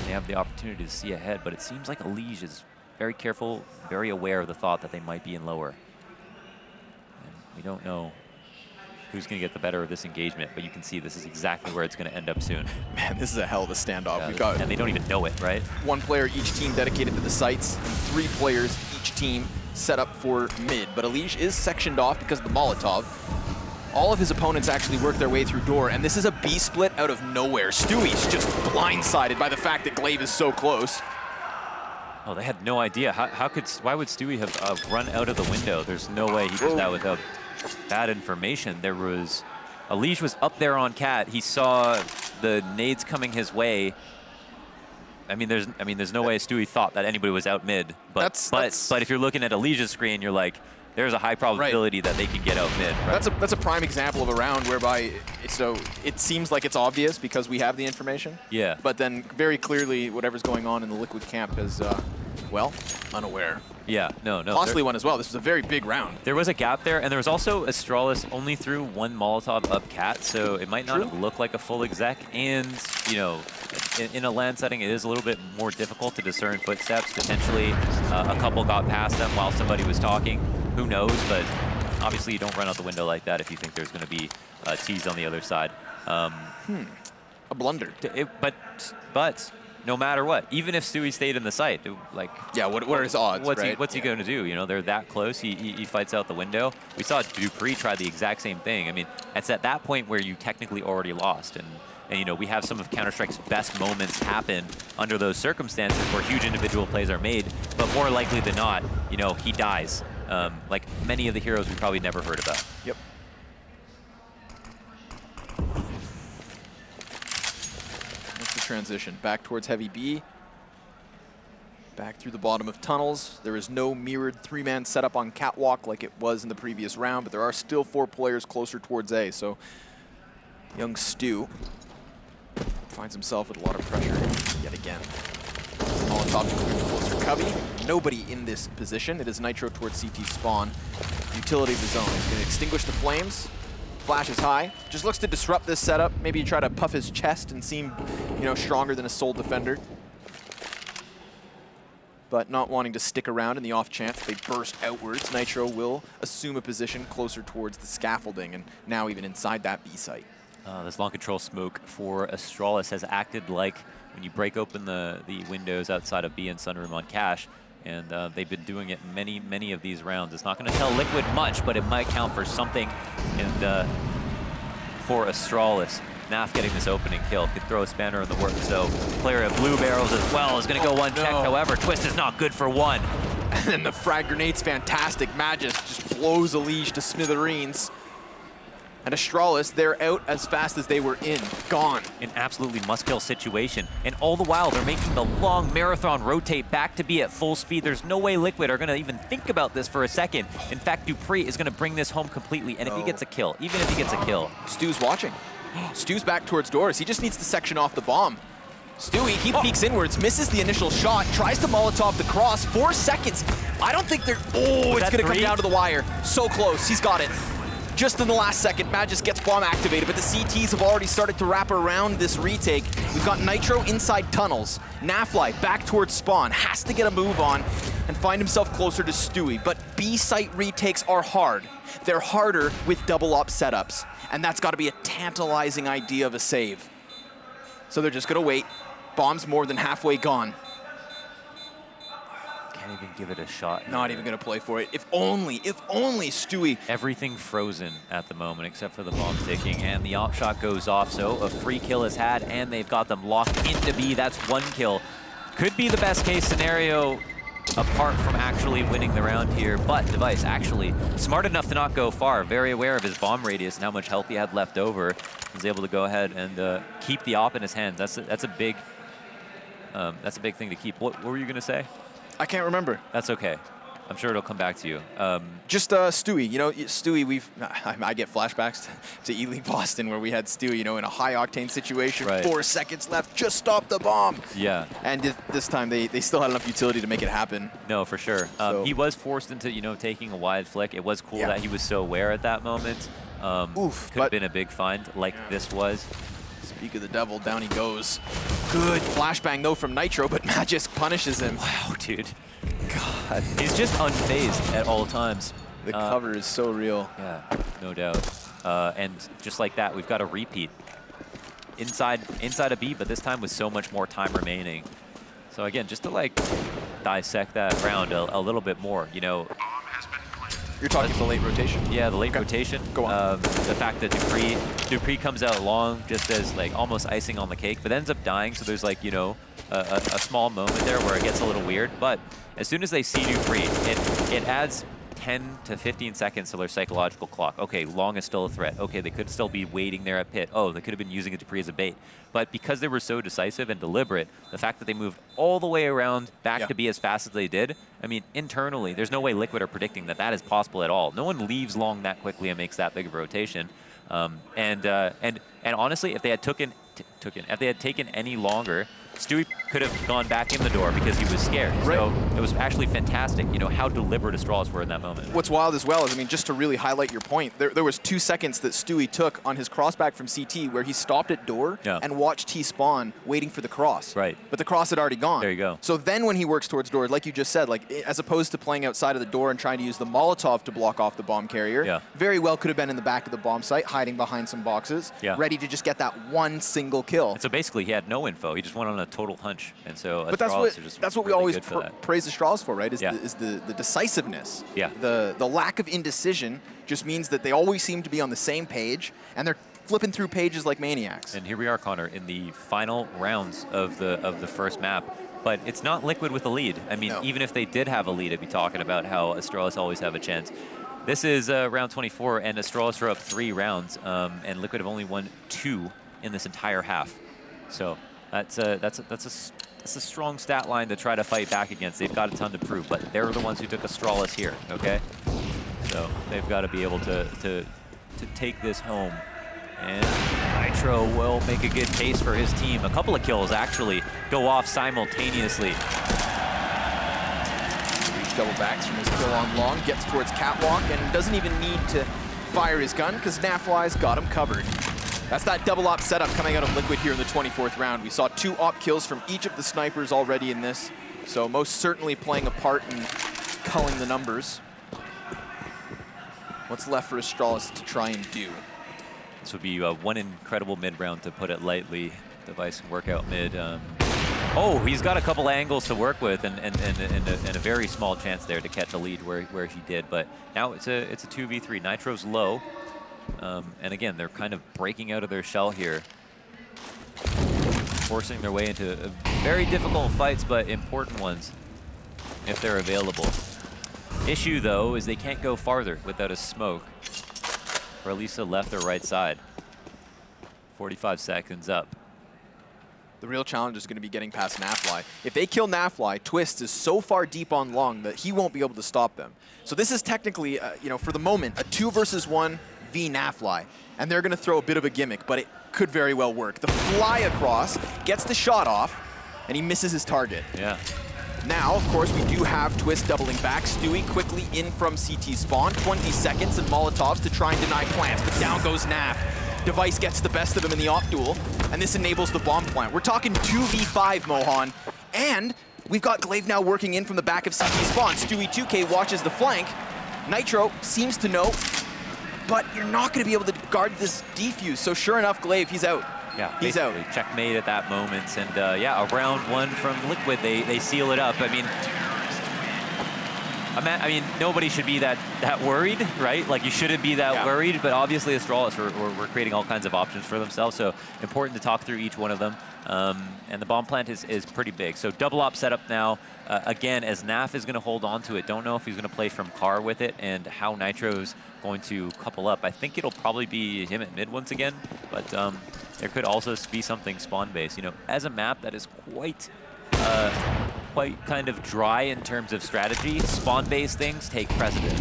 they have the opportunity to see ahead. But it seems like Elige is very careful, very aware of the thought that they might be in lower. And we don't know who's going to get the better of this engagement, but you can see this is exactly where it's going to end up soon. Man, this is a hell of a standoff. Yeah, and they don't even know it, right? 1 player each team dedicated to the sites, and 3 players each team set up for mid. But Elige is sectioned off because of the Molotov. All of his opponents actually work their way through door, and this is a B split out of nowhere. Stewie's just blindsided by the fact that Glaive is so close. Oh, they had no idea. Why would Stewie have run out of the window? There's no way he did that without bad information. Elige was up there on cat. He saw the nades coming his way. I mean, there's no way Stewie thought that anybody was out mid. But if you're looking at Elige's screen, you're like, there's a high probability that they can get out mid. Right? That's a prime example of a round whereby it seems like it's obvious because we have the information. Yeah. But then very clearly, whatever's going on in the Liquid camp is, well, unaware. Yeah, no. Costly one as well. This was a very big round. There was a gap there, and there was also Astralis only threw 1 Molotov up cat, so it might not have looked like a full exec. And, in a LAN setting, it is a little bit more difficult to discern footsteps. Potentially, a couple got past them while somebody was talking. Who knows? But obviously, you don't run out the window like that if you think there's going to be T's on the other side. A blunder. But no matter what. Even if Stewie stayed in the site, like, yeah, what are his odds? What's he going to do? You know, they're that close. He fights out the window. We saw Dupree try the exact same thing. I mean, it's at that point where you technically already lost. And you know, we have some of Counter-Strike's best moments happen under those circumstances where huge individual plays are made, but more likely than not, you know, he dies. Like many of the heroes we probably never heard about. Yep. That's the transition. Back towards Heavy B. Back through the bottom of tunnels. There is no mirrored 3-man setup on Catwalk like it was in the previous round, but there are still 4 players closer towards A. So young Stu finds himself with a lot of pressure yet again. Molotov to clear the closer Cubby. Nobody in this position. It is Nitro towards CT spawn. Utility of the zone. He's going to extinguish the flames. Flash is high. Just looks to disrupt this setup. Maybe try to puff his chest and seem, you know, stronger than a Soul Defender. But not wanting to stick around in the off chance they burst outwards, Nitro will assume a position closer towards the scaffolding and now even inside that B site. This long control smoke for Astralis has acted like when you break open the windows outside of B and Sunroom on Cash, and they've been doing it many of these rounds. It's not going to tell Liquid much, but it might count for something. And for Astralis, Naf getting this opening kill could throw a spanner in the works. So player at Blue Barrels as well is going to go one check. However, Twist is not good for one. And then the frag grenade's fantastic. Magus just blows Elige to smithereens. And Astralis, they're out as fast as they were in. Gone. An absolutely must-kill situation. And all the while, they're making the long marathon rotate back to be at full speed. There's no way Liquid are going to even think about this for a second. In fact, Dupree is going to bring this home completely. And if he gets a kill, even if he gets a kill. Stu's watching. Stu's back towards doors. He just needs to section off the bomb. Stewie, he peeks inwards, misses the initial shot, tries to Molotov the cross. 4 seconds. I don't think they're... Oh, it's going to come down to the wire. So close. He's got it. Just in the last second, Magus gets bomb activated, but the CTs have already started to wrap around this retake. We've got Nitro inside tunnels. Nafly back towards spawn, has to get a move on and find himself closer to Stewie. But B site retakes are hard. They're harder with double op setups, and that's got to be a tantalizing idea of a save. So they're just gonna wait. Bomb's more than halfway gone. Can't even give it a shot. Not even gonna play for it. If only Stewie. Everything frozen at the moment except for the bomb ticking, and the op shot goes off, so a free kill is had, and they've got them locked into B. That's 1 kill. Could be the best case scenario apart from actually winning the round here, but Device actually smart enough to not go far, very aware of his bomb radius and how much health he had left over. He's able to go ahead and keep the op in his hands. That's a big thing to keep. What were you gonna say? I can't remember. That's okay. I'm sure it'll come back to you. Just Stewie, you know, Stewie, I get flashbacks to E-League Boston where we had Stewie, you know, in a high octane situation, right. 4 seconds left, just stop the bomb. Yeah. And this time they still had enough utility to make it happen. No, for sure. So. He was forced into, you know, taking a wide flick. It was cool that he was so aware at that moment. Could have been a big find like this was. Speak of the devil, down he goes. Good flashbang though from Nitro, but Magisk punishes him. Wow, dude. God. He's just unfazed at all times. The cover is so real. Yeah, no doubt. And just like that, we've got a repeat. Inside a B, but this time with so much more time remaining. So again, just to like dissect that round a little bit more, you know. You're talking the late rotation? Yeah, the late rotation. Go on. The fact that Dupree comes out long just as like almost icing on the cake, but ends up dying. So there's like, you know, a small moment there where it gets a little weird. But as soon as they see Dupree, it adds 10 to 15 seconds to their psychological clock. Okay, long is still a threat. Okay, they could still be waiting there at pit. Oh, they could have been using a Dupree as a bait. But because they were so decisive and deliberate, the fact that they moved all the way around back to be as fast as they did, I mean, internally, there's no way Liquid are predicting that that is possible at all. No one leaves long that quickly and makes that big of a rotation. And honestly, if they had if they had taken any longer, Stewie could have gone back in the door because he was scared. Right. So it was actually fantastic, you know, how deliberate Astralis were in that moment. What's wild as well is, I mean, just to really highlight your point, there was 2 seconds that Stewie took on his crossback from CT where he stopped at door and watched T spawn waiting for the cross. Right. But the cross had already gone. There you go. So then when he works towards door, like you just said, like as opposed to playing outside of the door and trying to use the Molotov to block off the bomb carrier, very well could have been in the back of the bomb site, hiding behind some boxes, ready to just get that 1 single kill. And so basically, he had no info. He just went on a total hunch. And so But Astralis are just that's what we really always good for that. praise Astralis for, right? Is, Yeah. the decisiveness. Yeah. The lack of indecision just means that they always seem to be on the same page, and they're flipping through pages like maniacs. And here we are, Connor, in the final rounds of the first map. But it's not Liquid with a lead. I mean, No. even if they did have a lead, I'd be talking about how Astralis always have a chance. This is round 24, and Astralis are up 3 rounds, and Liquid have only won 2 in this entire half. So that's a strong stat line to try to fight back against. They've got a ton to prove, but they're the ones who took Astralis here, okay? So they've got to be able to take this home. And Nitro will make a good case for his team. A couple of kills actually go off simultaneously. Double backs from his kill on long, gets towards catwalk, and doesn't even need to fire his gun because Nafly's got him covered. That's that double op setup coming out of Liquid here in the 24th round. We saw 2 op kills from each of the snipers already in this, so most certainly playing a part in culling the numbers. What's left for Astralis to try and do? This would be one incredible mid round, to put it lightly. Device can work out mid. Oh, he's got a couple angles to work with, and a very small chance there to catch a lead where he did. But now it's a 2v3. Nitro's low, and again, they're kind of breaking out of their shell here, forcing their way into very difficult fights, but important ones if they're available. Issue though is they can't go farther without a smoke, or at least the left or right side. 45 seconds up. The real challenge is going to be getting past Nafly. If they kill Nafly, Twist is so far deep on long that he won't be able to stop them. So this is technically, for the moment, a 2 versus 1 v Nafly. And they're going to throw a bit of a gimmick, but it could very well work. The fly across gets the shot off, and he misses his target. Yeah. Now, of course, we do have Twist doubling back. Stewie quickly in from CT spawn. 20 seconds and Molotovs to try and deny plants, but down goes Naf. Device gets the best of him in the op duel, and this enables the bomb plant. We're talking 2v5, Mohan, and we've got Glaive now working in from the back of CT spawn. Stewie 2K watches the flank. Nitro seems to know, but you're not going to be able to guard this defuse, so sure enough, Glaive, he's out. Yeah, he's out. Checkmate at that moment, and yeah, a round 1 from Liquid, they seal it up. I mean, nobody should be that worried, right? Like, you shouldn't be that worried, but obviously Astralis were creating all kinds of options for themselves, so important to talk through each one of them. And the bomb plant is pretty big. So double op setup now, again, as Naf is going to hold on to it. Don't know if he's going to play from car with it and how Nitro's going to couple up. I think it'll probably be him at mid once again, but there could also be something spawn-based. You know, as a map that is quite kind of dry in terms of strategy, spawn-based things take precedent.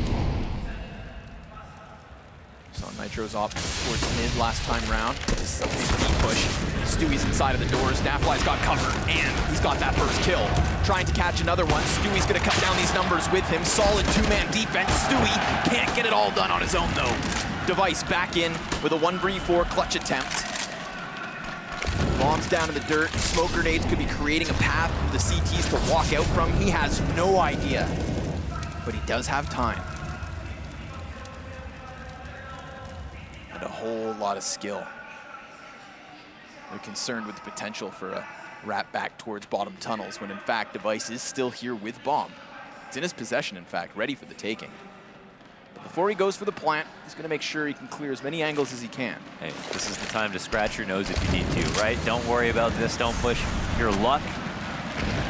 So Nitro's op towards mid last time round. This is a big deep push. Stewie's inside of the doors. Nafly's got cover, and he's got that first kill. Trying to catch another one. Stewie's gonna cut down these numbers with him. Solid 2-man defense. Stewie can't get it all done on his own though. Device back in with a 1v4 clutch attempt. Bombs down in the dirt. Smoke grenades could be creating a path for the CTs to walk out from. He has no idea, but he does have time. And a whole lot of skill. They're concerned with the potential for a wrap back towards bottom tunnels when in fact Device is still here with bomb. It's in his possession, in fact, ready for the taking. But before he goes for the plant, he's going to make sure he can clear as many angles as he can. Hey, this is the time to scratch your nose if you need to, right? Don't worry about this. Don't push your luck.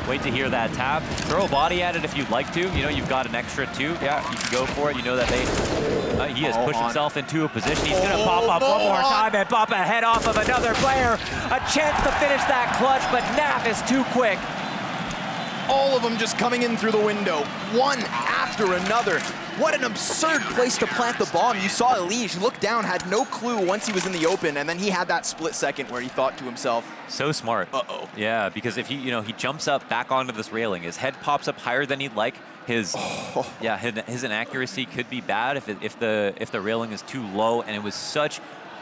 Wait to hear that tap. Throw a body at it if you'd like to. You know, you've got an extra 2. Yeah, you can go for it. You know that he has pushed himself into a position. He's going to pop up one more time and pop a head off of another player. A chance to finish that clutch, but Naf is too quick. All of them just coming in through the window, one after another. What an absurd place to plant the bomb. You saw Elige look down, had no clue once he was in the open, and then he had that split second where he thought to himself, so smart. Uh-oh. Yeah, because if he jumps up back onto this railing, his head pops up higher than he'd like. His inaccuracy could be bad if the railing is too low, and it was such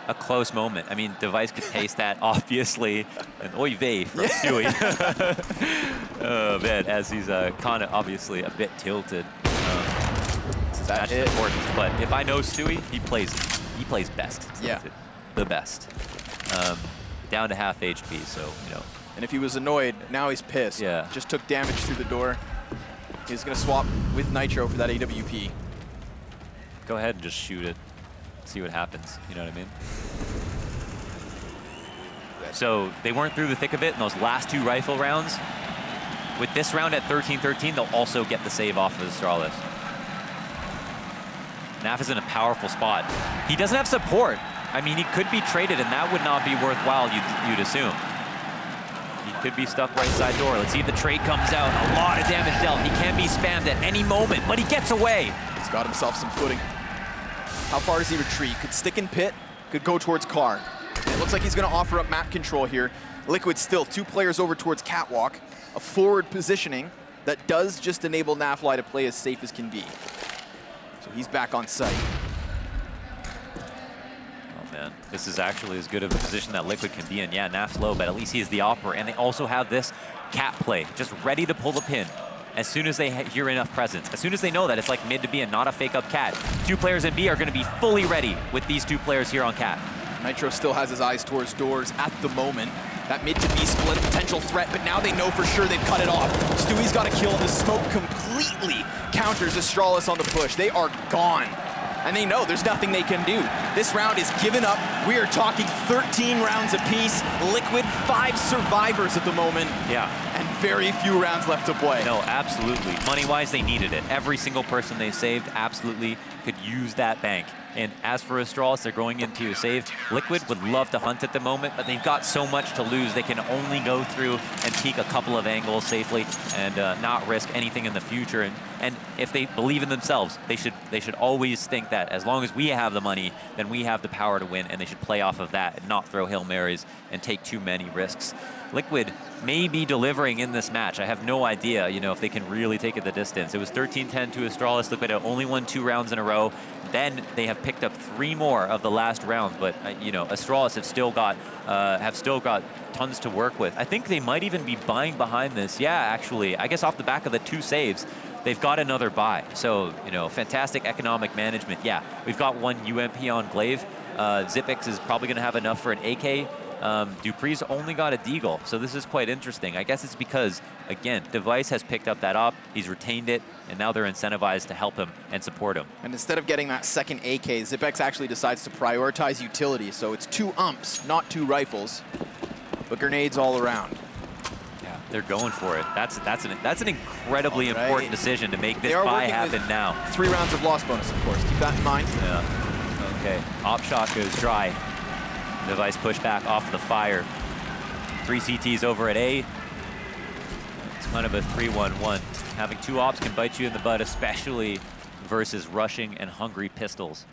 a close moment. I mean, Device could taste that, obviously. An oy vey from Stewie. Oh, man, as he's kind of obviously a bit tilted. That's important. But if I know Stewie, he plays best. Yeah. The best. down to half HP, so, you know. And if he was annoyed, now he's pissed. Yeah. Just took damage through the door. He's gonna swap with Nitro for that AWP. Go ahead and just shoot it. See what happens, you know what I mean? So they weren't through the thick of it in those last 2 rifle rounds. With this round at 13-13, they'll also get the save off of Astralis. Naf is in a powerful spot. He doesn't have support. I mean, he could be traded, and that would not be worthwhile, you'd assume. He could be stuck right side door. Let's see if the trade comes out. A lot of damage dealt. He can be spammed at any moment, but he gets away. He's got himself some footing. How far does he retreat? Could stick in pit, could go towards car. It looks like he's gonna offer up map control here. Liquid still 2 players over towards catwalk. A forward positioning that does just enable Nafly to play as safe as can be. So he's back on site. Oh man, this is actually as good of a position that Liquid can be in. Yeah, Naf's low, but at least he is the opera. And they also have this cat play, just ready to pull the pin. As soon as they hear enough presence, as soon as they know that it's like mid to B and not a fake up cat, 2 players in B are gonna be fully ready with these 2 players here on cat. Nitro still has his eyes towards doors at the moment. That mid to B split, a potential threat, but now they know for sure they've cut it off. Stewie's got a kill, and the smoke completely counters Astralis on the push. They are gone, and they know there's nothing they can do. This round is given up. We are talking 13 rounds apiece. Liquid 5 survivors at the moment. Yeah. And very few rounds left to play. No, absolutely. Money-wise, they needed it. Every single person they saved absolutely could use that bank. And as for Astralis, they're going into a save. Liquid would love to hunt at the moment, but they've got so much to lose. They can only go through and peek a couple of angles safely and not risk anything in the future. And if they believe in themselves, they should always think that as long as we have the money, then we have the power to win, and they should play off of that and not throw Hail Marys and take too many risks. Liquid may be delivering in this match. I have no idea, you know, if they can really take it the distance. It was 13-10 to Astralis. Liquid had only won 2 rounds in a row. Then they have picked up 3 more of the last rounds, but you know, Astralis have still got tons to work with. I think they might even be buying behind this. Yeah, actually, I guess off the back of the 2 saves, they've got another buy. So, you know, fantastic economic management. Yeah, we've got 1 UMP on Glaive. Zipix is probably going to have enough for an AK. Dupree's only got a deagle, so this is quite interesting. I guess it's because, again, Device has picked up that op, he's retained it, and now they're incentivized to help him and support him. And instead of getting that second AK, Zipex actually decides to prioritize utility, so it's 2 umps, not 2 rifles, but grenades all around. Yeah, they're going for it. That's an incredibly important decision to make this buy happen now. 3 rounds of loss bonus, of course. Keep that in mind. Yeah. Okay. Op shot goes dry. Device push back off the fire. 3 CTs over at A. It's kind of a 3-1-1. Having 2 ops can bite you in the butt, especially versus rushing and hungry pistols.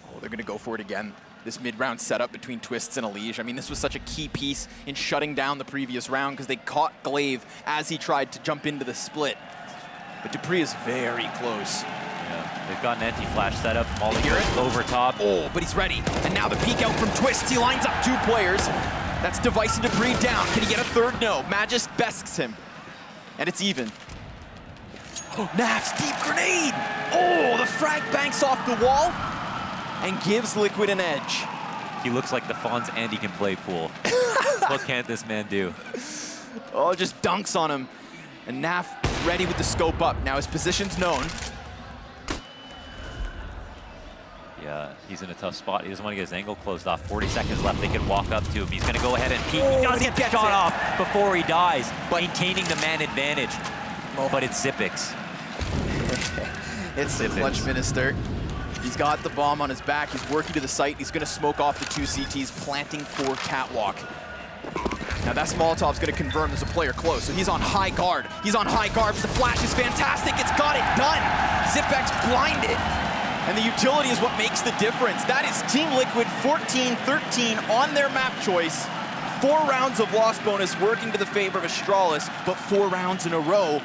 Oh, they're going to go for it again. This mid-round setup between Twists and Elige. I mean, this was such a key piece in shutting down the previous round because they caught Glaive as he tried to jump into the split. But Dupree is very close. Yeah, they've got an anti-flash setup. All here over top. Oh, but he's ready. And now the peek out from Twists. He lines up 2 players. That's Device and Dupree down. Can he get a 3rd? No. Magis besks him. And it's even. Oh, Naf's deep grenade. Oh, the frag banks off the wall and gives Liquid an edge. He looks like the Fonz Andy can play pool. What can't this man do? Oh, just dunks on him. And Naf ready with the scope up. Now his position's known. Yeah, he's in a tough spot. He doesn't want to get his angle closed off. 40 seconds left. They can walk up to him. He's going to go ahead and peek. He does get the shot off before he dies, maintaining the man advantage. Oh. But it's Zipix. It's the Clutch Minister. He's got the bomb on his back. He's working to the site. He's going to smoke off the 2 CTs, planting for catwalk. Now that Molotov's going to confirm there's a player close, so he's on high guard. He's on high guard, but the flash is fantastic. It's got it done. Zipex blinded. And the utility is what makes the difference. That is Team Liquid 14-13 on their map choice. 4 rounds of loss bonus working to the favor of Astralis, but 4 rounds in a row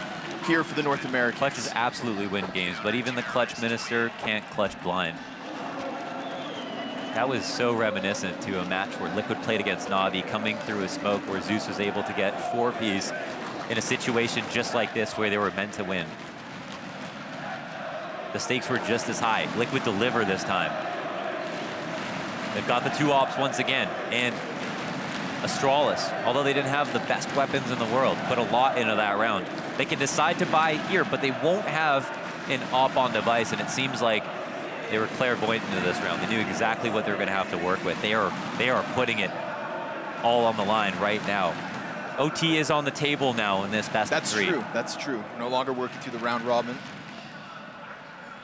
here for the North Americans. Clutches absolutely win games, but even the Clutch Minister can't clutch blind. That was so reminiscent to a match where Liquid played against Na'Vi, coming through a smoke where Zeus was able to get 4Ps in a situation just like this where they were meant to win. The stakes were just as high. Liquid deliver this time. They've got the 2 ops once again, and Astralis, although they didn't have the best weapons in the world, put a lot into that round. They can decide to buy here, but they won't have an op on device, and it seems like they were clairvoyant into this round. They knew exactly what they were going to have to work with. They are putting it all on the line right now. OT is on the table now in this best of three. That's true. That's true. No longer working through the round robin.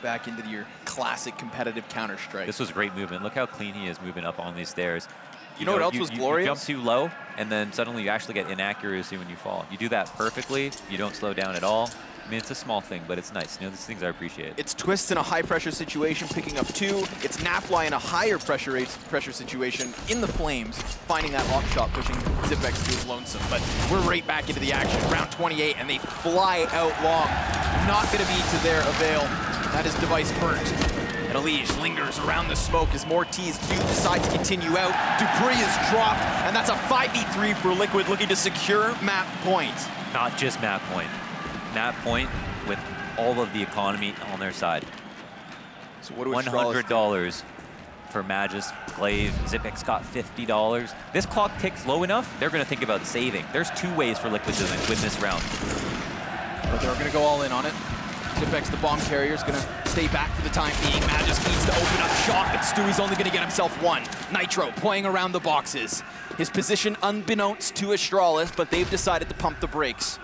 Back into your classic competitive Counter-Strike. This was great movement. Look how clean he is moving up on these stairs. You know what else was glorious? You jump too low, and then suddenly you actually get inaccuracy when you fall. You do that perfectly. You don't slow down at all. I mean, it's a small thing, but it's nice. You know, these things I appreciate. It's Twists in a high-pressure situation, picking up 2. It's Nafly in a higher pressure situation in the flames, finding that op shot, pushing Zipex to his lonesome. But we're right back into the action. Round 28, and they fly out long. Not going to be to their avail. That is device burnt. And Elige lingers around the smoke as more Ts do decide to continue out. Dupree is dropped, and that's a 5v3 for Liquid, looking to secure map point. Not just map point. Map point with all of the economy on their side. So what do $100 for Magis, Glaive, Zipex got $50. This clock ticks low enough, they're going to think about saving. There's 2 ways for Liquid to win this round. But they're going to go all in on it. Zipex, the bomb carrier, is going to stay back for the time being. Magis needs to open up shot, but Stewie's only going to get himself 1. Nitro playing around the boxes. His position unbeknownst to Astralis, but they've decided to pump the brakes.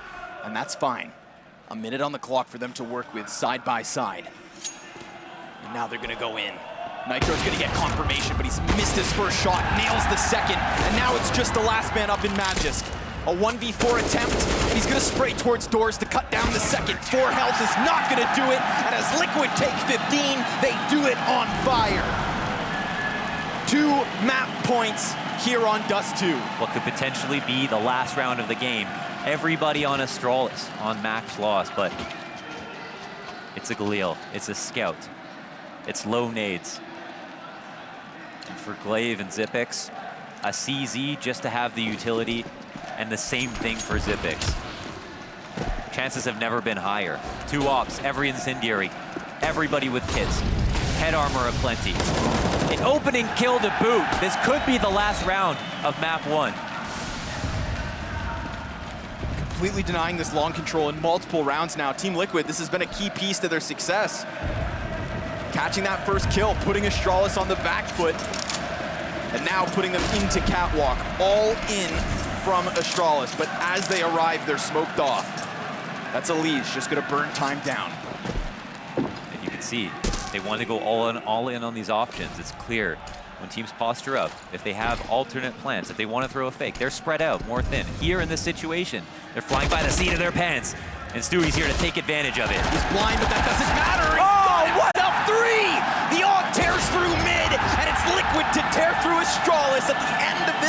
And that's fine. A minute on the clock for them to work with side by side. And now they're going to go in. Nitro's going to get confirmation, but he's missed his first shot, nails the second, and now it's just the last man up in Magisk. A 1v4 attempt, and he's going to spray towards doors to cut down the second. 4 health is not going to do it, and as Liquid take 15, they do it on fire. 2 map points here on Dust 2. What could potentially be the last round of the game. Everybody on Astralis on max loss, but it's a Galil, it's a Scout, it's low nades. And for Glaive and Zipex, a CZ just to have the utility, and the same thing for Zipex. Chances have never been higher. 2 ops, every incendiary, everybody with kits, head armor aplenty. An opening kill to boot. This could be the last round of map 1. Completely denying this long control in multiple rounds now. Team Liquid, this has been a key piece to their success. Catching that first kill, putting Astralis on the back foot, and now putting them into Catwalk, all in from Astralis. But as they arrive, they're smoked off. That's Elige just gonna burn time down. And you can see, they want to go all in on these options. It's clear. When teams posture up, if they have alternate plans, if they want to throw a fake, they're spread out, more thin. Here in this situation, they're flying by the seat of their pants, and Stewie's here to take advantage of it. He's blind, but that doesn't matter. What? Up 3! The AUG tears through mid, and it's Liquid to tear through Astralis at the end of this